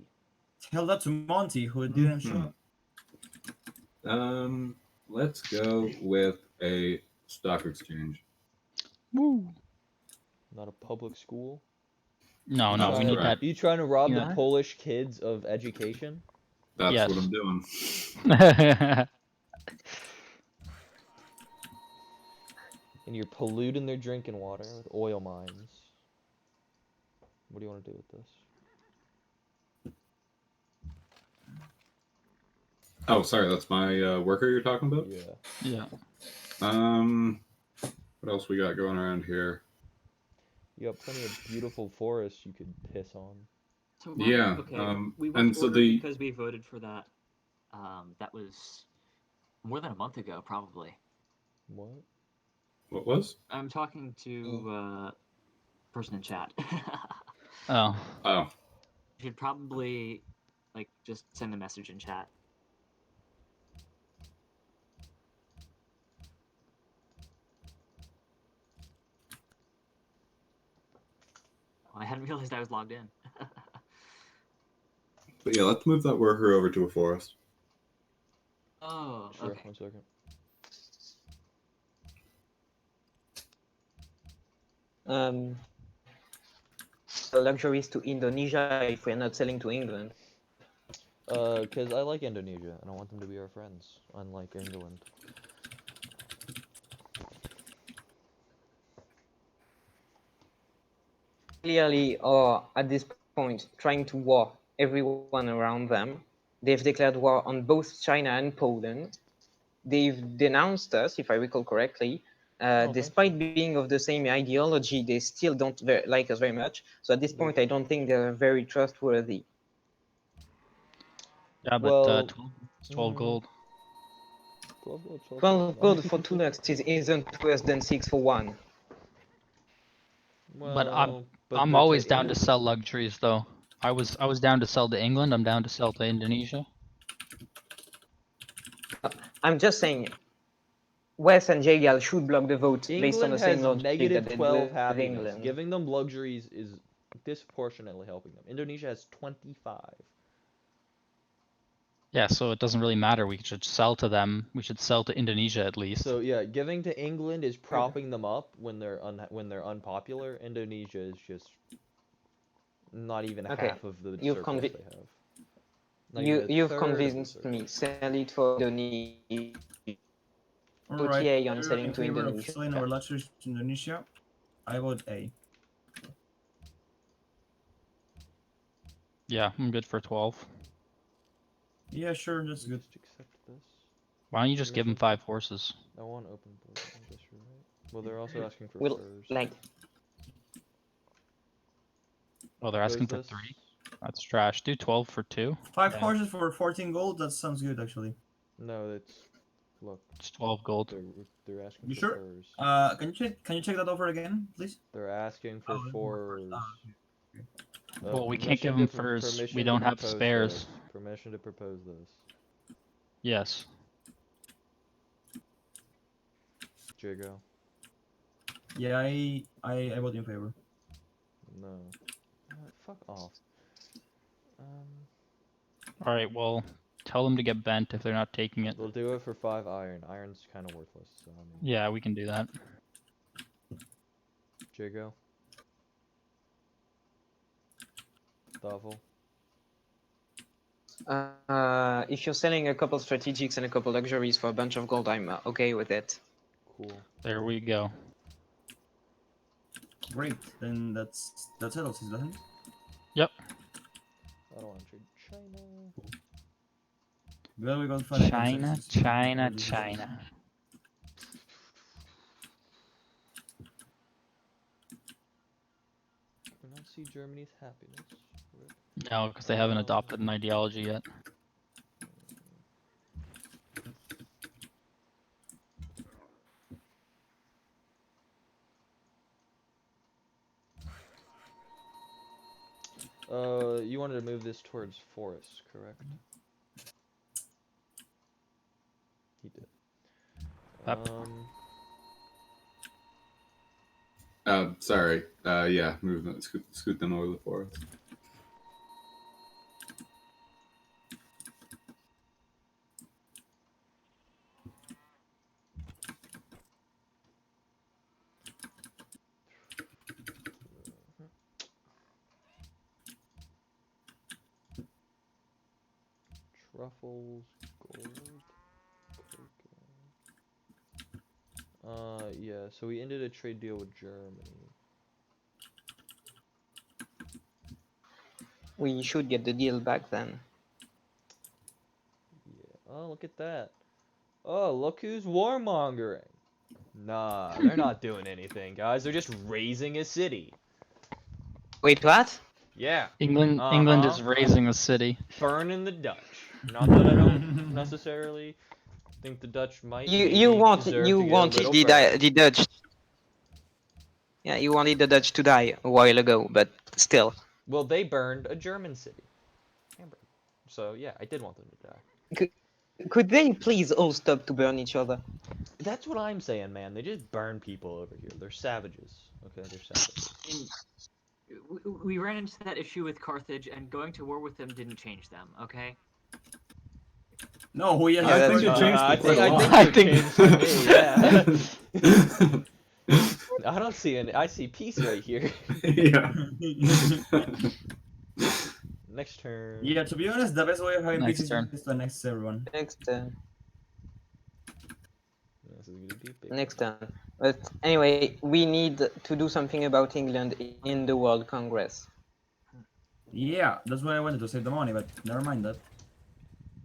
Tell that to Monty, who didn't show up. Let's go with a stock exchange. Woo. Not a public school. No, That's we need right. Are you trying to rob Yeah. the Polish kids of education? That's Yes. what I'm doing. that. And you're polluting their drinking water with oil mines. What do you want to do with this? Oh, sorry, that's my worker you're talking about? Yeah. Yeah. What else we got going around here? You got plenty of beautiful forests you could piss on. So Yeah, okay, we and weren't so ordered the because we voted for that. That was more than a month ago, probably. What? what was? I'm talking to person in chat. Oh. Oh, You should probably like just send a message in chat. Oh, I hadn't realized I was logged in. but yeah, let's move that worker over to a forest. Oh, Sure, okay. 1 second. Luxuries to Indonesia if we're not selling to England. Because I like Indonesia, and I want them to be our friends, unlike England. Clearly are at this point trying to war everyone around them. They've declared war on both China and Poland. They've denounced us, if I recall correctly. Despite being of the same ideology, they still don't like us very much. So at this point, I don't think they're very trustworthy. Yeah, but Well, 12 gold. 12 gold, 12 gold for 2 lux isn't worse than 6 for 1. But Well, I'm they're always taking down to it. sell luxuries though. I was down to sell to England. I'm down to sell to Indonesia. I'm just saying, Wes and Jagal should block the vote based on England the same has logic negative that they 12 do with happiness. England. Giving them luxuries is disproportionately helping them. Indonesia has 25. Yeah, so it doesn't really matter. We should sell to them. We should sell to Indonesia at least. So yeah, giving to England is propping them up when they're unpopular. Indonesia is just not even half of the You've surplus they have. Not even a you've third of the convinced me. surplus. Sell it for Indonesia. All Vote right. yay on You're selling in to favor of Indonesia. selling our luxuries to Indonesia. I vote A. Yeah, I'm good for 12. Yeah, sure, that's good. Just accept this. Why don't you just give them Permission? 5 horses? I want open board. I guess you're right. Well, they're also asking for Will furs. like Oh, they're asking for Propose 3. this. That's trash. Do 12 for 2. 5 Yeah, horses for 14 gold. That sounds good, actually. No, it's look. it's 12 gold. They're asking You for sure? furs. Can you check that over again, please? They're asking for Oh, this is more first. furs. Okay. Well, we can't give Permission them to furs. permission We to don't have propose spares. this. Permission to propose this. Yes. Jigo. Yeah, I vote in favor. No. Fuck off. All right. Well, tell them to get bent if they're not taking it. They'll do it for 5 iron. Iron's kind of worthless, so I mean. Yeah, we can do that. Jigo. Thoughtful. if you're selling a couple strategics and a couple luxuries for a bunch of gold, I'm okay with it. Cool. There we go. Great. Then that settles it, doesn't it? Yep. I don't want to trade China. Well, we got find a China, consensus. China, China. Do not see Germany's happiness. Rip. No, because they haven't adopted an ideology yet. You wanted to move this towards forest, correct? He did. Yep. Sorry. Yeah, move them, scoot them over the forest. Truffles, gold, cocoa. Yeah, so we ended a trade deal with Germany. We should get the deal back then. Oh, look at that. Oh, look who's warmongering. Nah, they're not doing anything, guys. They're just raising a city. Wait, what? Yeah. England is raising a city. Burning the Dutch. Not that I don't necessarily think the Dutch might You maybe deserve to get a wanted little credit. the Dutch. Yeah, you wanted the Dutch to die a while ago, but still. Well, they burned a German city. Hamburg. So, yeah, I did want them to die. Could they please all stop to burn each other? That's what I'm saying, man. They just burn people over here. They're savages. Okay, they're savages. We ran into that issue with Carthage, and going to war with them didn't change them, okay? No, we just. I think it changed I quite a lot. think it changed for me, yeah. I don't see any. I see peace right here. Yeah. Next turn. Yeah, to be honest, the best way of having Next peace turn. is to annex everyone. Next This is gonna be big. next turn. But anyway, we need to do something about England in the World Congress. Yeah, that's why I wanted to save the money, but never mind that.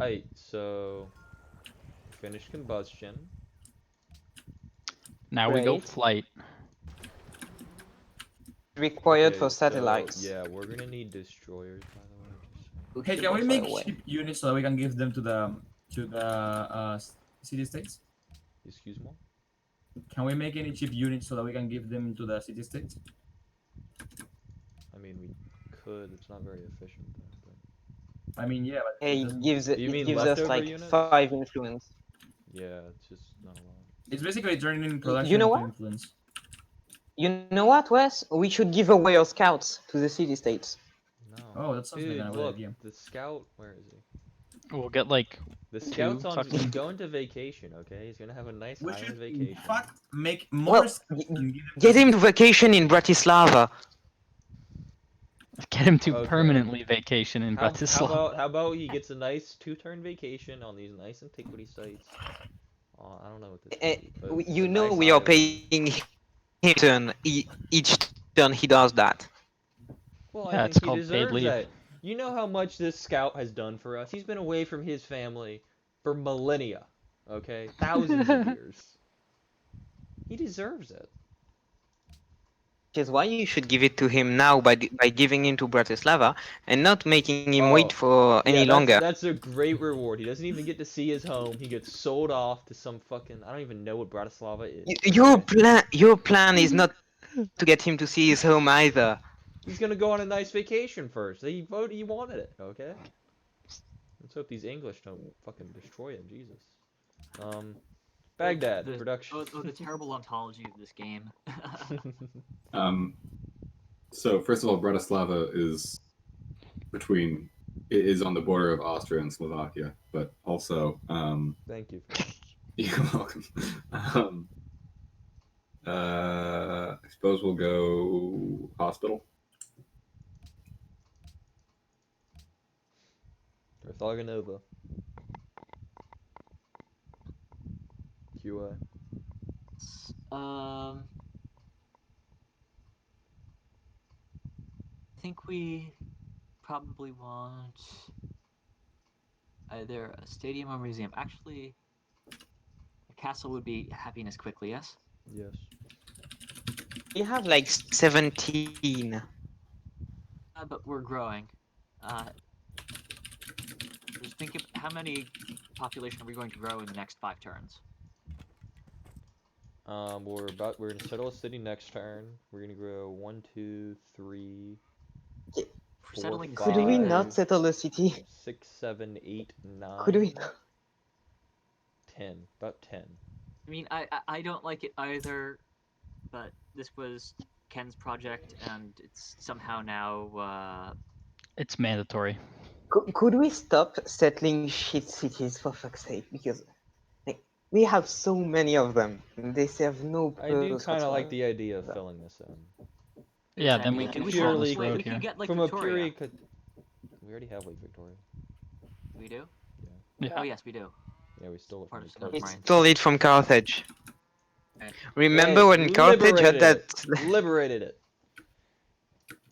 Alright, so finished combustion. Now we go Right. flight. Required Okay, for satellites. So, yeah, we're gonna need destroyers, by the way. Just Hey, Should can we go make far away. ship units so that we can give them to the city states? excuse me. Can we make any chip units so that we can give them to the city states? I mean, we could. It's not very efficient, though. But... I mean, yeah, but Hey, it it You mean gives us leftover like units? 5 influence. Yeah, it's just not a lot. it's basically turning production You know into what? influence. You know what, Wes? We should give away our scouts to the city states. No. Oh, that sounds like Dude, a good look, idea. the scout. Where is he? We'll get like The scout's on. fucking- He's going to vacation. Okay, he's gonna have a nice We island should, in vacation. fact, make more Well, scouts and give them Get him to vacation in Bratislava. get him to Okay. permanently vacation in How Bratislava. about he gets a nice 2-turn vacation on these nice antiquity sites? I don't know what this is, but You a know nice we are island. paying him turn each turn he does that. Well, Yeah, I it's think he called paid deserves leave. that. You know how much this scout has done for us? He's been away from his family for millennia, okay? Thousands of years. He deserves it. Which is why you should give it to him now by giving him to Bratislava and not making him wait for any longer. That's a great reward. He doesn't even get to see his home. He gets sold off to some fucking... I don't even know what Bratislava is. Your plan is not to get him to see his home either. He's gonna go on a nice vacation first. He wanted it, okay? Let's hope these English don't fucking destroy him, Jesus. Baghdad, the, production. Oh, the terrible ontology of this game. So first of all, Bratislava is on the border of Austria and Slovakia, but also Thank you. you're welcome. I suppose we'll go hospital. Orthogonova. QI. I think we probably want either a stadium or museum. Actually, a castle would be happiness quickly, yes? Yes. We have like 17. But we're growing. Just think of how many population are we going to grow in the next 5 turns? We're gonna settle a city next turn. We're gonna grow 1, 2, 3, For settling Four, Could we five. not settle a city? 6, 7, 8, 9. Could we? 10. About 10. I mean, I don't like it either, but this was Ken's project, and it's somehow now, It's mandatory. Could we stop settling shit cities for fuck's sake? Because like, we have so many of them. And they serve no I purpose. do kind of like whatsoever. the idea of filling this in. Yeah, then we exactly. can We fill purely- this wait, road we here. could get Lake From Victoria. a purely... We already have Lake Victoria. We do? Yeah. Oh yes, we do. Yeah, we stole it Part from of the Snow He Brian. stole it from Carthage. Right. Remember Hey, when Carthage had liberated that? it. Liberated it.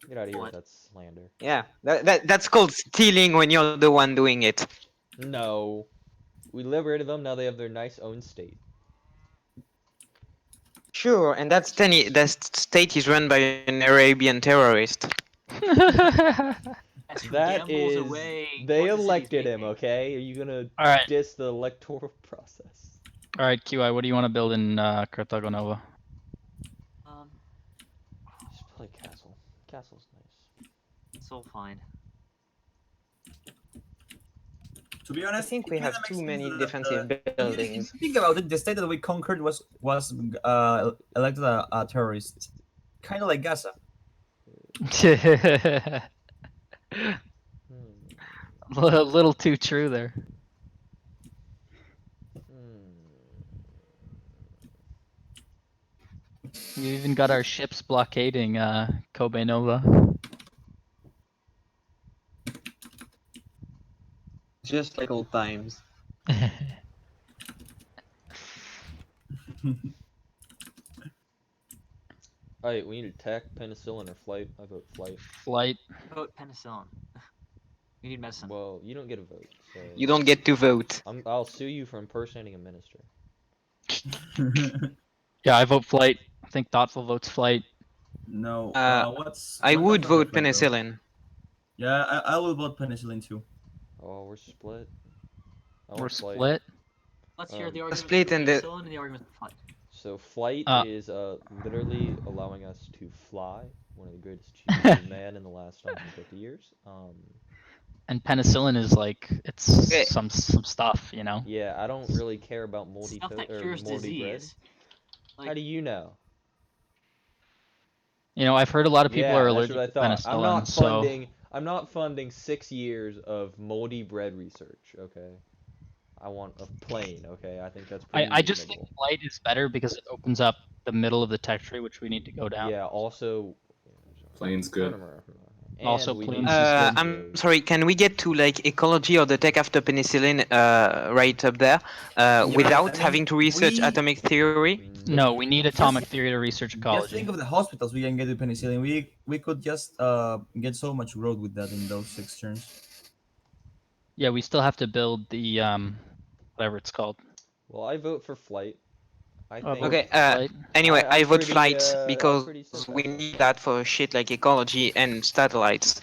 Get out of here What? with that slander. Yeah, that's called stealing when you're the one doing it. No. We liberated them. Now they have their nice own state. Sure, and that state is run by an Arabian terrorist. Yes, who That gambles is, away they what the city's elected him. making. Okay, are you gonna All right. diss the electoral process? All right, QI. What do you want to build in Carthago Nova? Just play castle. Castle's nice. It's all fine. To be I honest, think it we kinda have makes too sense many that, defensive if you buildings. think about it, the state that we conquered was elected a terrorist, kind of like Gaza. Hmm. A little too true there. We even got our ships blockading Kobe Nova. Just like old times. Alright, we need tech, penicillin, or flight. I vote flight. Flight. Vote penicillin. You need medicine. Well, you don't get a vote, so You don't get to vote. I'll sue you for impersonating a minister. Yeah, I vote flight. I think Thoughtful votes flight. No, I what would does vote that flag, though? penicillin. Yeah, I will vote penicillin too. Oh, we're split. I We're want flight. split. Let's hear the Um, argument split for and the- penicillin and the argument for flight. So flight is literally allowing us to fly, one of the greatest achievements of man in the last 150 years. And penicillin is like it's Okay. some stuff, you know. Yeah, I don't really care about moldy Stuff that or cures moldy bread. disease. How Like, do you know? You know, I've heard a lot of people Yeah, are that's allergic what I to thought. penicillin, I'm not funding 6 years of moldy bread research. Okay, I want a plane. Okay, I think that's pretty I just think reasonable. flight is better because it opens up the middle of the tech tree, which we need to go down. Yeah. Also, Plane's good. And Also, we planes need is good. I'm sorry, can we get to like ecology or the tech after penicillin right up there without I mean, having to research atomic theory? No, we need atomic theory to research Just ecology. think of the hospitals we can get with penicillin. We could just get so much growth with that in those 6 turns. Yeah, we still have to build the whatever it's called. Well, I vote for flight. I I'll think. vote Okay, flight. anyway, I I'm vote pretty, flight I'm because pretty we sympathetic. need that for shit like ecology and satellites.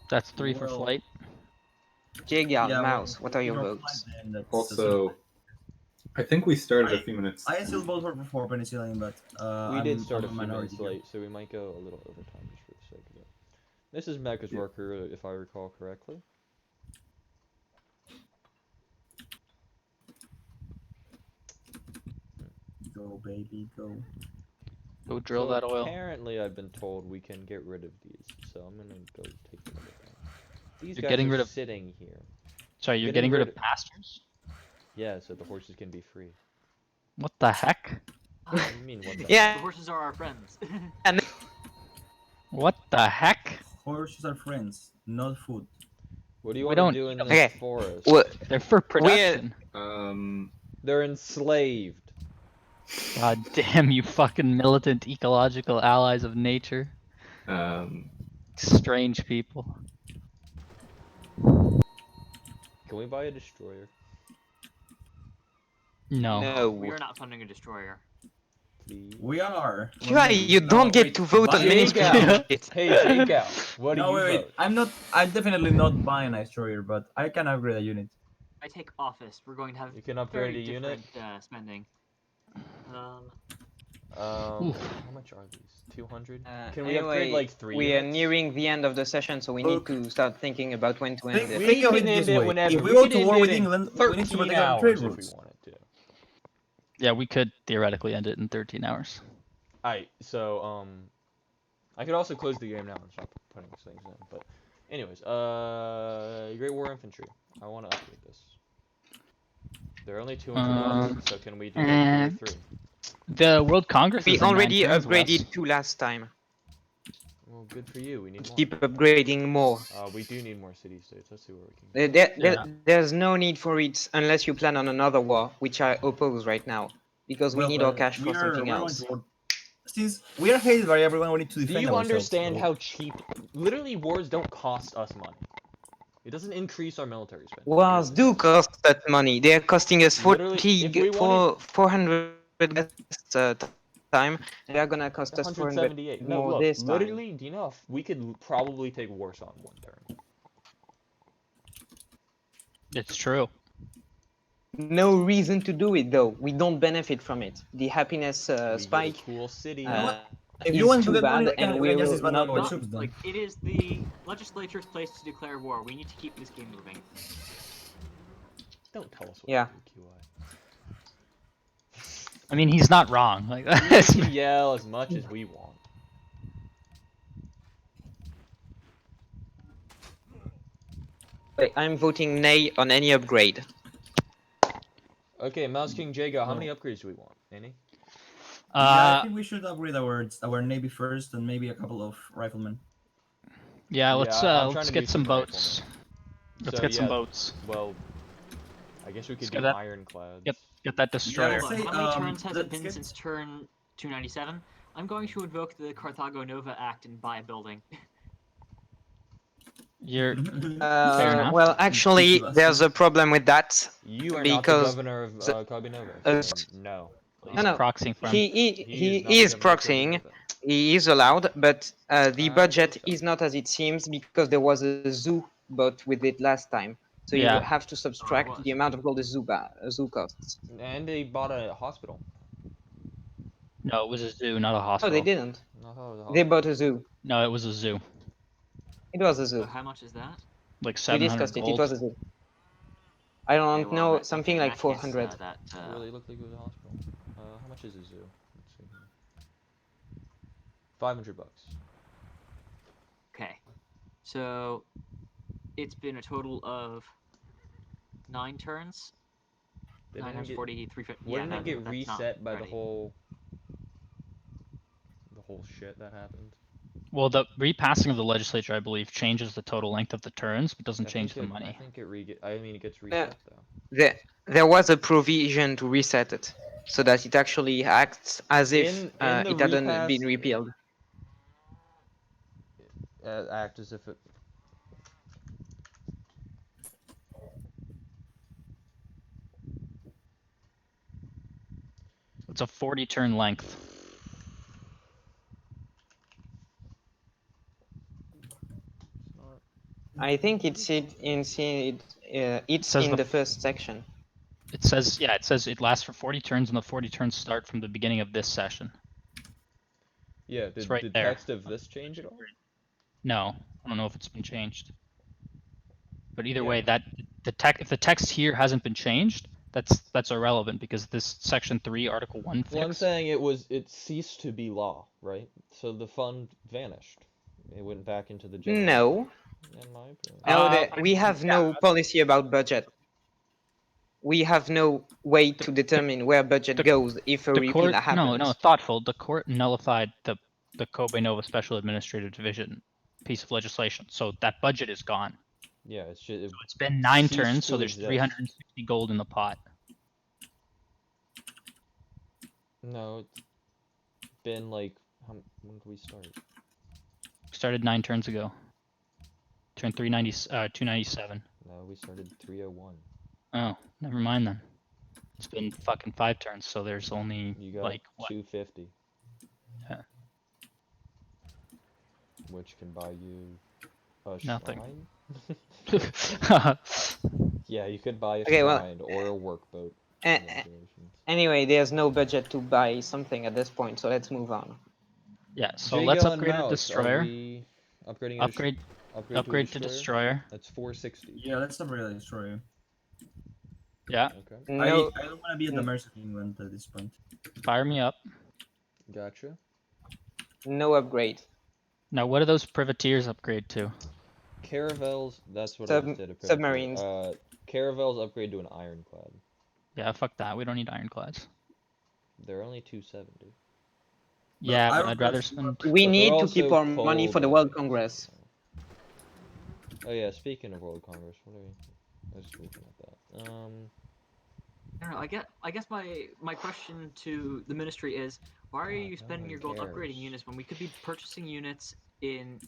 That's 3 for Well, flight. Jaeger, Yeah, Mouse, well, what are you your know, votes? flight, then that's Also, I think we started a few minutes. I still vote for penicillin, but We did I'm start a a few minority minutes here. late, so we might go a little overtime just for the sake of it. This is Mecha's worker, if I recall correctly. Go baby, go. Go drill So that oil. Apparently, I've been told we can get rid of these, so I'm gonna go take them down. These You're guys getting are rid of- sitting here. Sorry, you're getting rid of pastures? Yeah, so the horses can be free. What the heck? What do you mean, what the Yeah. the horses are our friends. What the heck? Horses are friends, not food. What do you We want to don't do in eat this 'em. Okay, forest? What? They're for production. They're enslaved. God damn you fucking militant ecological allies of nature. Strange people. Can we buy a destroyer? No. No. We are not funding a destroyer. Please? We are. QI, you don't get to vote on buy- ministry Jake shit. Hey, Jake out. What do No, you wait, vote? I'm not. I'm definitely not buying a destroyer, but I can upgrade a unit. If I take office, we're going to have You can upgrade very a unit? different spending. How much are these? 200? Can we Anyway, upgrade like 3 we are units? nearing the end of the session, so we need to start thinking about when to end it. Think of it can this end it way. whenever. If we We go could to end war it with in England, we need to 13 protect our trade hours if we routes. wanted to. Yeah, we could theoretically end it in 13 hours. Alright, so, I could also close the game now and stop putting things in, but anyways, Great War Infantry. I want to upgrade this. They're only 200 left, so can we do like 2 or 3? The World Congress We is in already 9 turns, upgraded Wes. 2 last time. Well, good for you, we need more. Keep upgrading more. We do need more city-states, let's see where we can go. There's no need for it unless you plan on another war, which I oppose right now, because we need our cash for something else. Since we are hated by everyone, we need to defend Do you ourselves. understand so- how cheap? Literally, wars don't cost us money. It doesn't increase our military spending. Wars do cost that money. They are costing us Literally, if we wanted 400 gas time, and they are gonna cost us 400 178. No, more look, this time. literally, do you know if we could probably take Warsaw in 1 turn? It's true. No reason to do it though. We don't benefit from it. The happiness We spike get a cool city. You know what? If is you want to too get money, bad, and we just will disband not. our troops then. Like, it is the legislature's place to declare war. We need to keep this game moving. Don't tell us what Yeah. to do, QI. I mean, he's not wrong. Like We can yell as much as we want. Wait, I'm voting nay on any upgrade. Okay, Mouse King Jago, how many upgrades do we want? Any? Yeah, I think we should upgrade our navy first, and maybe a couple of riflemen. yeah, let's I'm trying let's to get do some riflemen. boats. Let's So, get some yeah, boats. Well, I guess we could Let's do get that- ironclads. Get that destroyer. let's say, Hold on, how many turns has it let's been get- since turn 297? I'm going to invoke the Carthago Nova Act and buy a building. You're Fair enough. Well, actually, Sebastian. there's a problem with that. You are Because not the governor of the- Kabinova. so no. he's No. proxying for him. He is not the governor of proxying. Kabinova. He is allowed, but the I budget think so. is not as it seems because there was a zoo bought with it last time. So you Yeah. have to subtract was. the amount of gold the zoo costs. And they bought a hospital. No, it was a zoo, not a No, hospital. they didn't. I thought it was a They hospital. bought a zoo. No, it was a zoo. It was a So zoo. how much is that? Like We 700 discussed it. gold. It was a zoo. I don't Okay, well, know, that- something okay, in like that case, 400. that, It really looked like it was a hospital. How much is a zoo? Let's see here. $500. okay. So it's been a total of 9 turns. Didn't 9 it times get- 40, 350. Wouldn't yeah, it get that's not reset by the ready. whole shit that happened? Well, the repassing of the legislature, I believe, changes the total length of the turns, but doesn't I change think the I money. think it gets reset though. There was a provision to reset it so that it actually acts as if In the it hadn't repass- been repealed. Act as if it. It's a 40 turn length. I think it's in Says in the- the first section. It says, yeah, it says it lasts for 40 turns, and the 40 turns start from the beginning of this session. Yeah, did right the there. text of this change at all? No, I don't know if it's been changed. But either Yeah. way, that if the text here hasn't been changed, that's irrelevant because this section 3, article 1 fix. Well, I'm saying it ceased to be law, right? So the fund vanished. It went back into the general. No, In my opinion. no, we have no policy about budget. We have no way to determine where budget the- goes if a the repeal court, happens. no, thoughtful. The court nullified the Kobe Nova Special Administrative Division piece of legislation, so that budget is gone. Yeah, it's just. It's been 9 ceased turns, so to there's exist. 360 gold in the pot. No, it's been like when did we start? Started 9 turns ago. Turn 297. No, we started 301. Oh, never mind then. It's been fucking 5 turns, so there's only You got like what? 250. Yeah. Which can buy you a Nothing. shrine? Yeah, you could buy a Okay, well, shrine or a workboat. Eh, Congratulations. Anyway, there's no budget to buy something at this point, so let's move on. Yeah, so let's Jago and upgrade a Mouse, are destroyer. we upgrading a Upgrade to destroyer. That's 460. Yeah, let's not really destroy you. Yeah, Okay, No, I don't want to be at the mercy of England at this point. fire me up. gotcha. no upgrade. Now, what do those privateers upgrade to? Caravels, that's what I just did. A Submarines. Caravels upgrade to an ironclad. Yeah, fuck that. We don't need ironclads. They're only 270. Yeah, but I'd ironclads rather are spend. We But need they're to keep also our money for the cold, World I think, Congress. so. Oh yeah, speaking of World Congress, what are we? I was just looking at that. I don't know. I guess my question to the ministry is, why are God, you no spending one your gold upgrading cares. units when we could be purchasing units in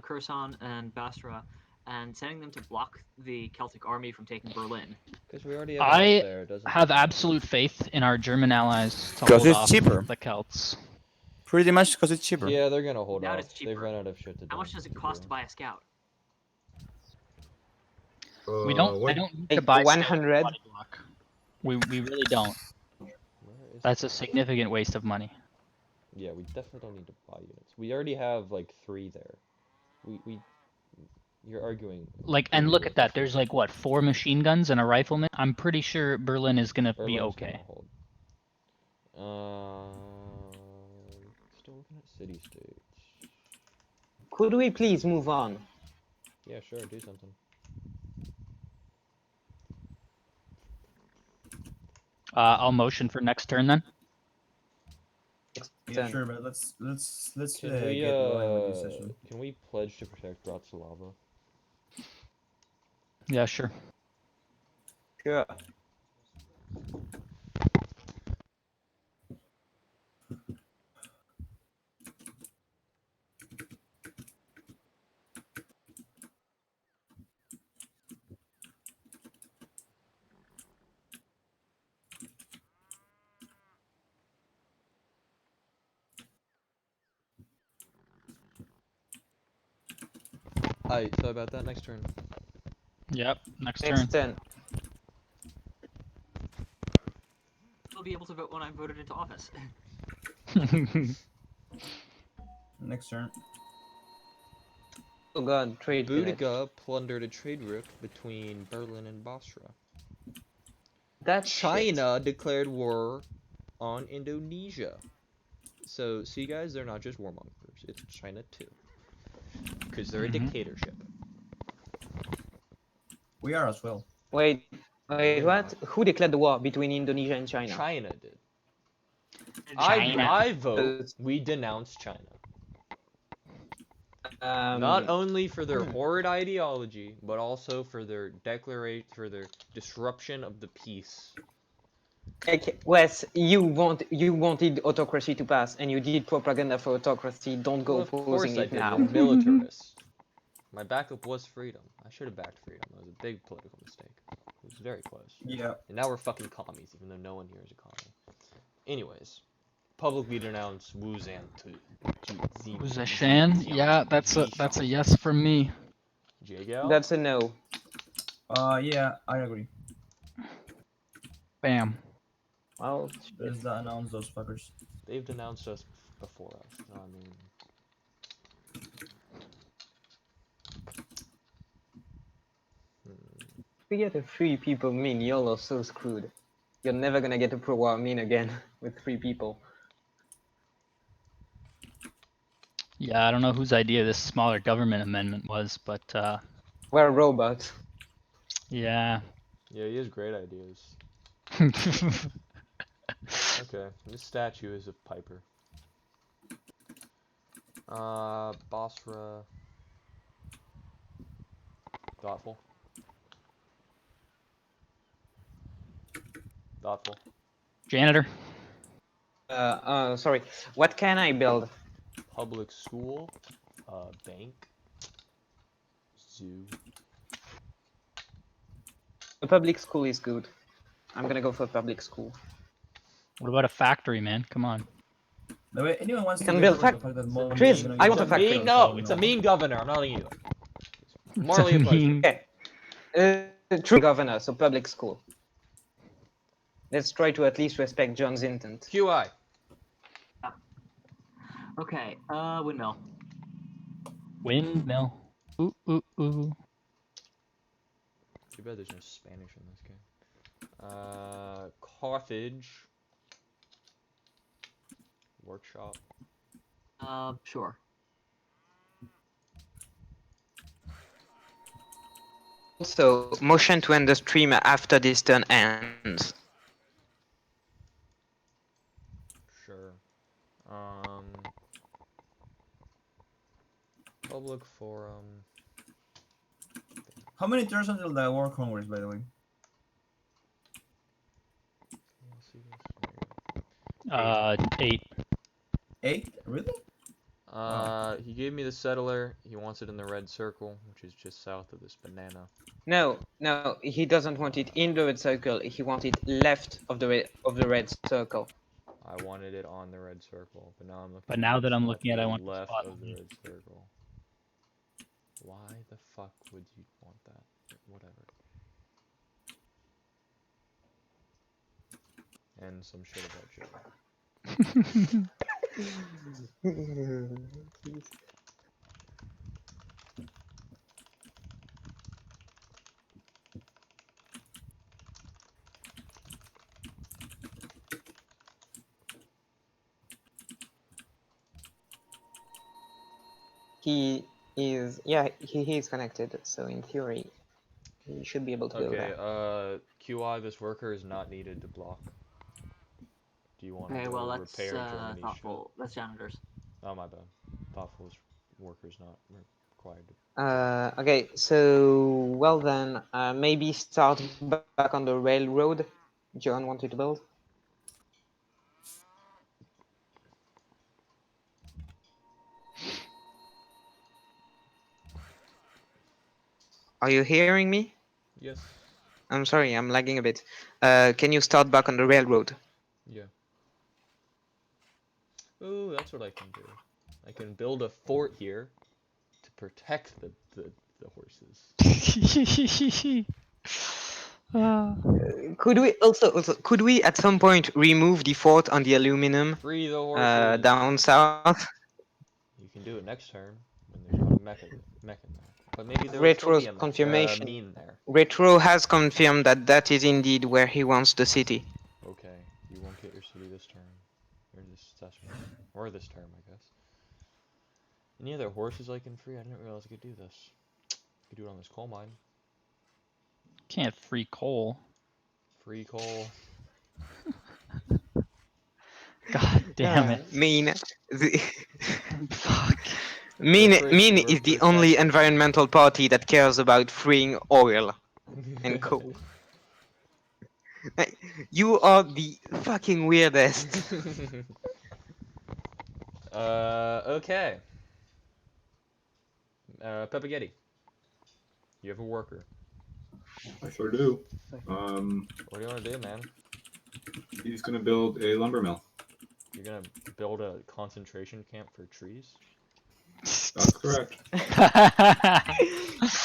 Kherson and Basra and sending them to block the Celtic army from taking Berlin. Because we already have enough I there. It doesn't have matter. absolute faith in our German allies to 'Cause hold it's off cheaper. the Celts. Pretty much because it's cheaper. Yeah, they're gonna hold Now off. it's They've cheaper. run out of shit to do. How much does it cost to buy a scout? We don't. I don't need to Like buy 100. body block. We really don't. Where is That's a that? significant waste of money. Yeah, we definitely don't need to buy units. We already have like 3 there. You're arguing. Like, and look at that. There's like what, 4 machine guns and a rifleman. I'm pretty sure Berlin is gonna be Berlin's okay. gonna hold. Still looking at city states. Could we please move on? Yeah, sure, do something. I'll motion for next turn then. Yeah, sure, but let's Can get we going with this session. can we pledge to protect Bratislava? Yeah, sure. Sure. Alright, so about that next turn. Yep. Next Next turn. I'll be able to vote when I'm voted into office. turn. Next turn. Oh god, trade village. Boudica plundered a trade route between Berlin and Basra. That's China declared war on Indonesia. So, see guys, they're not just warmongers, it's China too. Because they're a dictatorship. We are as well. Wait, We're what? not. Who declared the war between Indonesia and China? China did. China. I vote we denounce China. Not only for their horrid ideology, but also for their disruption of the peace. Like, Wes, you wanted autocracy to pass, and you did propaganda for autocracy. Don't go Well, of course opposing I it did. now. We're militarists. My backup was freedom. I should have backed freedom. That was a big political mistake. It was very close. Yeah. And now we're fucking commies, even though no one here is a commie. Anyways, publicly denounce Wu Zan to Zhashan? Yeah, that's a yes from me. Jagal? That's a no. Yeah, I agree. Bam. Well, Let's announce those fuckers. They've denounced us before us. You know what I mean? if we get a 3 people min, y'all are so screwed. You're never gonna get a pro-war min again with 3 people. Yeah, I don't know whose idea this smaller government amendment was, but We're robots. yeah. Yeah, he has great ideas. Okay, this statue is a piper. Basra. Thoughtful. Thoughtful. Janitor. Sorry. What can I build? Public school. Bank. Zoo. A public school is good. I'm gonna go for public school. What about a factory, man? Come on. The way anyone wants You to can get build rid of the fact that money Chris, is gonna I be want a done factory. by No, the it's a mean governor. I'm not letting you. Morally It's a opposed. mean- Okay. True governor, so public school. Let's try to at least respect John's intent. QI. Okay, windmill. Windmill. Ooh, ooh, ooh. Too bad there's no Spanish in this game. Carthage. Workshop. Sure. Also, motion to end the stream after this turn ends. Sure. Public forum. How many turns until the War Congress, by the way? Let's see this. 8. 8? Really? He gave me the settler. He wants it in the red circle, which is just south of this banana. No, he doesn't want it in the red circle. He wants it left of the red circle. I wanted it on the red circle, but now I'm looking. But now that I'm looking at it, I the want the left spot. of the red circle. Why the fuck would you want that? Whatever. And some shit about Joe. He is connected, so in theory, he should be able to go there. Okay, QI, this worker is not needed to block. Do you want to Okay, go well that's repair Germany's shit? thoughtful. That's janitors. Oh, my bad. Thoughtful workers not required to. Okay, so well then, maybe start back on the railroad John wanted to build. Are you hearing me? Yes. I'm sorry, I'm lagging a bit. Can you start back on the railroad? Yeah. Ooh, that's what I can do. I can build a fort here to protect the horses. Could we at some point remove the fort on the aluminum Free the horses. down south? You can do it next turn when there's not a mech in there. But maybe there will still Retro's be a confirmation. meme there. Retro has confirmed that that is indeed where he wants the city. Okay, you won't get your city this turn. Or this session. Or this term, I guess. Any other horses I can free? I didn't realize I could do this. I could do it on this coal mine. Can't free coal. Free coal. God damn it. Fuck. Mean is the only environmental party that cares about freeing oil and coal. You are the fucking weirdest. Okay. Pepaghetti. You have a worker. I sure do. What do you want to do, man? He's gonna build a lumber mill. You're gonna build a concentration camp for trees? That's correct.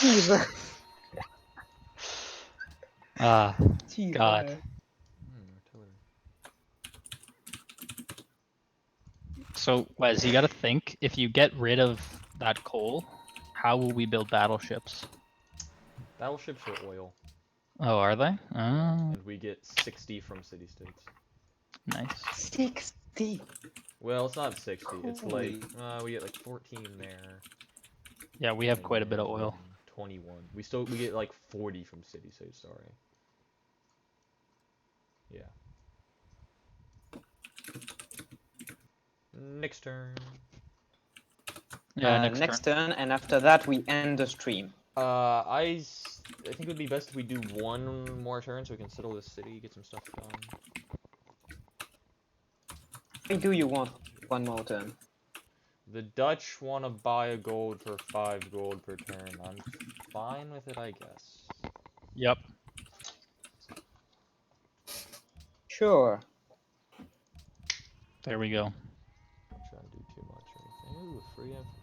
Jesus. God. So, Wes, you gotta think, if you get rid of that coal, how will we build battleships? Battleships are oil. Oh, are they? Oh. And we get 60 from city-states. Nice. 60? Well, it's not 60. It's like, we get like 14 there. Yeah, we have quite a bit of oil. 21. We get like 40 from city-states, sorry. Yeah. Next turn. Yeah, next turn, and after that we end the stream. I think it would be best if we do one more turn so we can settle this city, get some stuff done. Why do you want one more turn? The Dutch want to buy a gold for 5 gold per turn. I'm fine with it, I guess. Yep. Sure. There we go. Not trying to do too much or anything. Ooh, free infantry.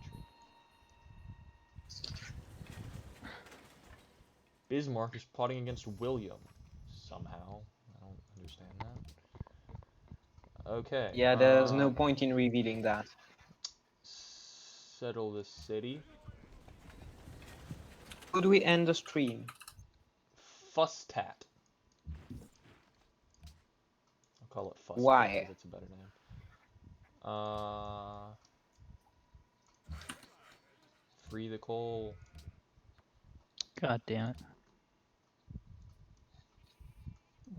Bismarck is plotting against William. Somehow. I don't understand that. Okay. Yeah, there's no point in revealing that. Settle the city. Could we end the stream? Fusstat. I'll call it Fusstat. Why? That's a better name. Free the coal. God damn it.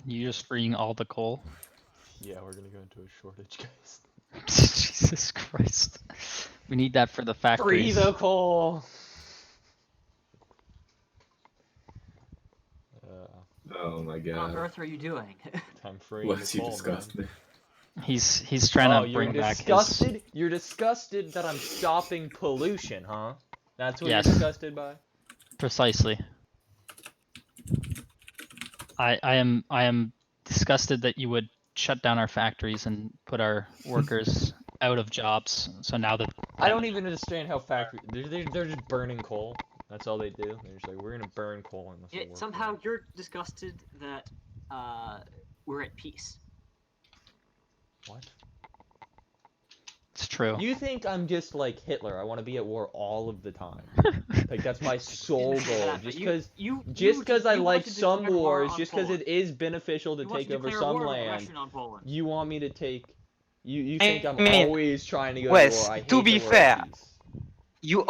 You just freeing all the coal? Yeah, we're gonna go into a shortage, guys. Jesus Christ. We need that for the factories. Free the coal! Oh my god. What on earth are you doing? I'm freeing What's the you coal, disgust man. me? He's trying Oh, to you're bring back his. disgusted? You're disgusted that I'm stopping pollution, huh? That's what Yes. you're disgusted by? Precisely. I am disgusted that you would shut down our factories and put our workers out of jobs. So now that I don't even understand how factory they're just burning coal. That's all they do. They're just like, we're gonna burn coal and this will work. Somehow you're disgusted that we're at peace. What? It's true. You think I'm just like Hitler? I want to be at war all of the time. Like that's my sole goal. Just because I like some wars, just because it is beneficial to take over some land, you want me to take. You think I'm always trying to go to war? Wes, I hate to be the word fair, peace. you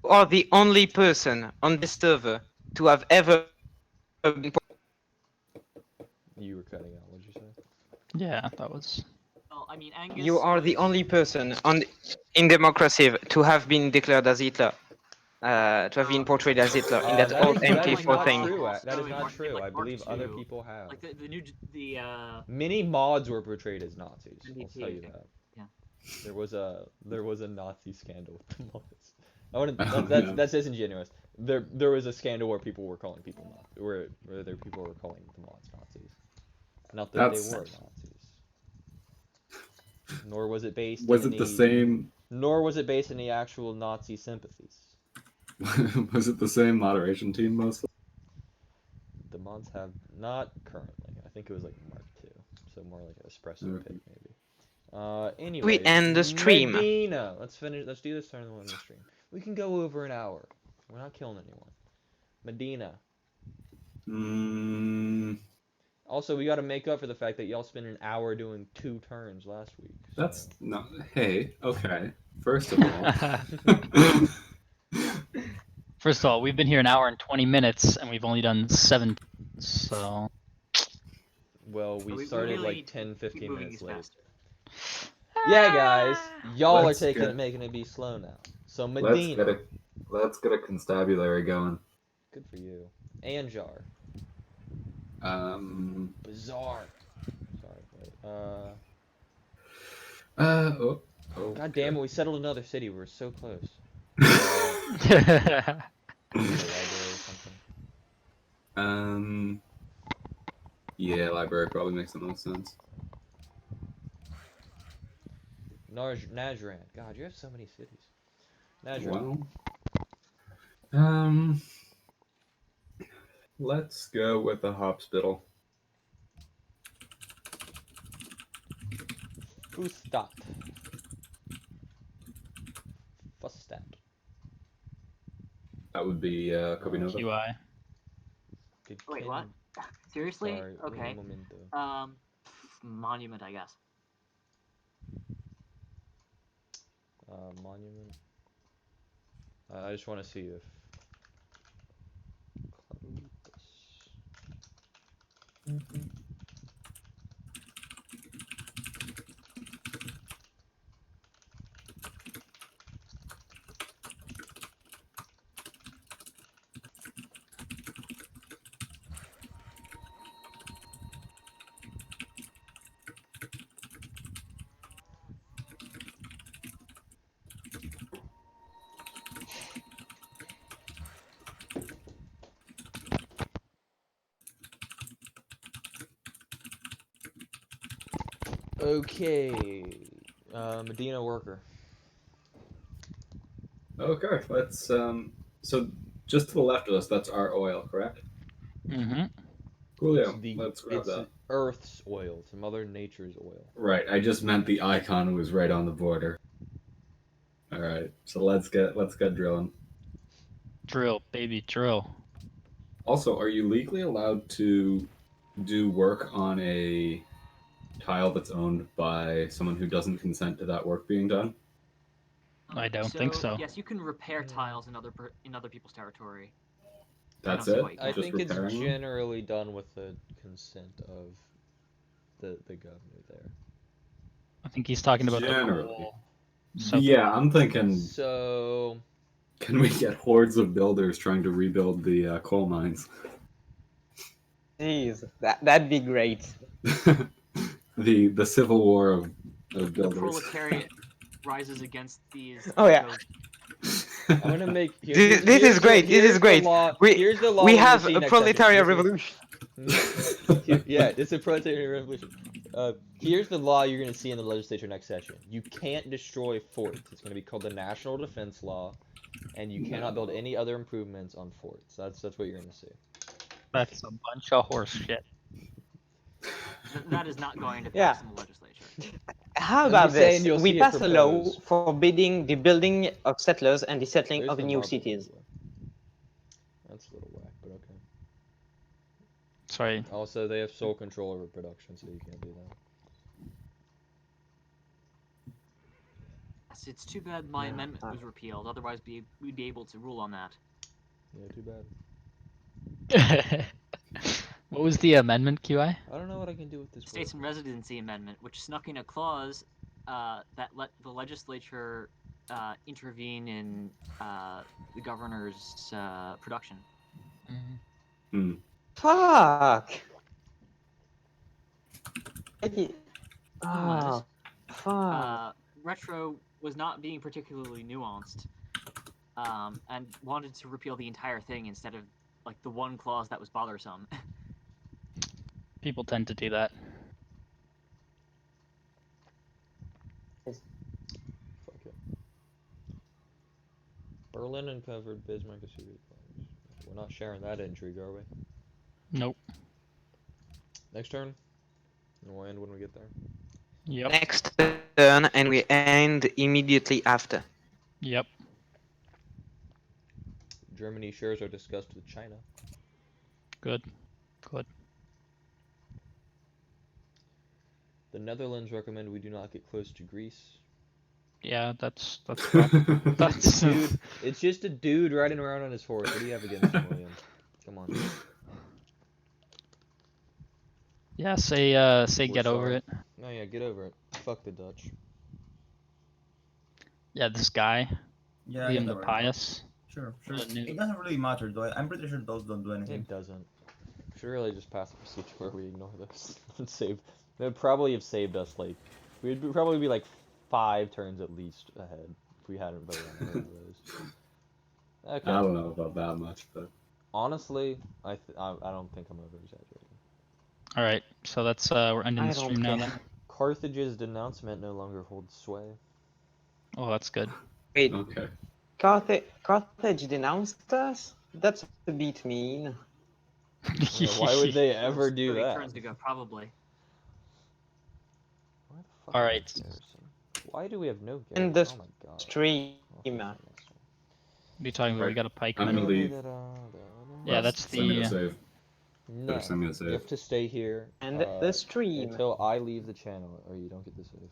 are the only person on this server to have ever been. You were cutting out. What'd you say? Yeah, that was. Well, I mean, Angus You are the only person in Democraciv to have been declared as Hitler. To have been portrayed as Hitler in that old that is MK4 not thing. true. That is not true. I believe other people have. Like Many mods were portrayed as Nazis. I'll MVP, tell you I think. that. Yeah. There was a Nazi scandal with the mods. I wouldn't. That's disingenuous. There was a scandal where people were calling people Nazis, where there people were calling the mods Nazis. Not that they were Nazis. Nor was it based. Was it the same? Nor was it based in the actual Nazi sympathies. Was it the same moderation team mostly? The mods have not currently. I think it was like Mark II, so more like an espresso pick maybe. Anyway, We end the stream. Medina. Let's finish. Let's do this turn in the stream. We can go over an hour. We're not killing anyone. Medina. Also, we got to make up for the fact that y'all spent an hour doing 2 turns last week. So. That's no. Hey, okay. First of all. First of all, we've been here an hour and 20 minutes, and we've only done 7. So. Well, we started like 10, 15 minutes late. Faster. Yeah, guys, y'all are making it be slow now. So Medina. Let's get a constabulary going. Good for you. Anjar. Bizarre. Sorry. Wait. Oh. God damn it! We settled another city. We were so close. Yeah, library probably makes the most sense. Najran. God, you have so many cities. Najran. Well, let's go with the hospital. Fustat. Fustat. That would be Kobinova. QI. Wait, what? Seriously? Sorry, okay. Monument, I guess. Monument. I just want to see if. Okay, Medina worker. Okay, let's so just to the left of us, that's our oil, correct? Mm-hmm. Coolio. Let's grab It's that. Earth's oil. It's Mother Nature's oil. Right, I just meant the icon was right on the border. All right, so let's get drilling. Drill, baby, drill. Also, are you legally allowed to do work on a tile that's owned by someone who doesn't consent to that work being done? I don't think so. Yes, you can repair tiles in other people's territory. That's it? I Just think it's repairing them? generally done with the consent of the governor there. I think he's talking about Generally. the whole. Yeah, I'm thinking. So. Can we get hordes of builders trying to rebuild the coal mines? Jeez, that'd be great. the civil war of The builders. proletariat rises against these. Oh, yeah. I'm gonna make. This is great. This is great. Here's the law We we're gonna have see a next session. proletariat This is- revolution. Yeah, it's a proletarian revolution. Here's the law you're gonna see in the legislature next session. You can't destroy forts. It's gonna be called the National Defense Law, and you cannot build any other improvements on forts. That's what you're gonna see. That's a bunch of horse shit. That is not going to Yeah. pass in the legislature. How I'm about just saying this? you'll We see it pass a law proposed. forbidding the building of settlers and the settling There's of the new marble cities. over. That's a little whack, but okay. Sorry. Also, they have sole control over production, so you can't do that. Yes, it's too bad my amendment was repealed. Otherwise, we'd be able to rule on that. Yeah, too bad. What was the amendment, QI? I don't know what I can do with this. States and Residency Amendment, which snuck in a clause that let the legislature intervene in the governor's production. Fuck. Nonetheless, Fuck. Retro was not being particularly nuanced, and wanted to repeal the entire thing instead of like the one clause that was bothersome. People tend to do that. Fuck it. Berlin uncovered Bismarck a Soviet college. We're not sharing that intrigue, are we? Nope. Next turn. And we'll end when we get there. Yep. Next turn, and we end immediately after. Yep. Germany shares are discussed with China. Good. Good. The Netherlands recommend we do not get close to Greece. Yeah, that's correct. That's Dude, it's just a dude riding around on his horse. What do you have against him, William? Come on. yeah. Say We're get over sorry. it. No, yeah, get over it. Fuck the Dutch. Yeah, this guy, Yeah, Liam get the over it. Pious. Sure. The new- It doesn't really matter though. I'm pretty sure those don't do anything. It doesn't. We should really just pass a procedure where we ignore this and save. It would probably have saved us like. We'd probably be like 5 turns at least ahead if we hadn't voted on any of those. Okay. I don't know about that much, but Honestly, I don't think I'm over exaggerating. All right, so that's we're ending I the don't stream now care. then. Carthage's denouncement no longer holds sway. Oh, that's good. Wait, okay. Carthage denounced us? That's a bit mean. Yeah, why would they ever do 30 that? turns to go, probably. Why the fuck All is right. there garrison? Why do we have no In garrison? the Oh my god. stream. Oh, fuck, next one. What are you talking about? We got a pikeman. I'm gonna leave. Yeah, that's Send me the. the save. No, Better send me the you save. have to stay here And the stream. until I leave the channel, or you don't get the save.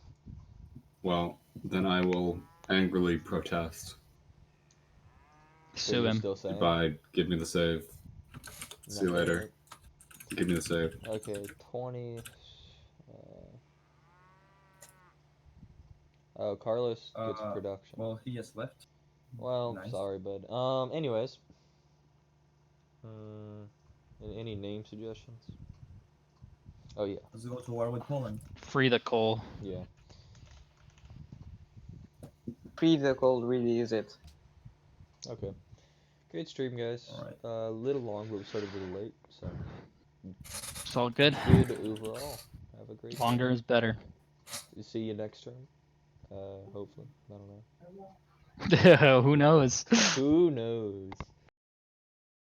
Well, then I will angrily protest. Sue you're him. Still saying? Goodbye. Give me the save. See you Nothing, later. right? Give me the save. Okay, 20. Oh, Carlos gets production. Well, he just left. Well, Nice. sorry, bud. Anyways. Any name suggestions? Oh, yeah. Let's go to war with Poland. Free the coal. Yeah. Free the cold, really use it. Okay. Great stream, guys. Alright. A little long, but we started a little late, so. It's all good. Good overall. Have a great Longer is better. See you next turn. Hopefully. I don't know. Who knows? Who knows?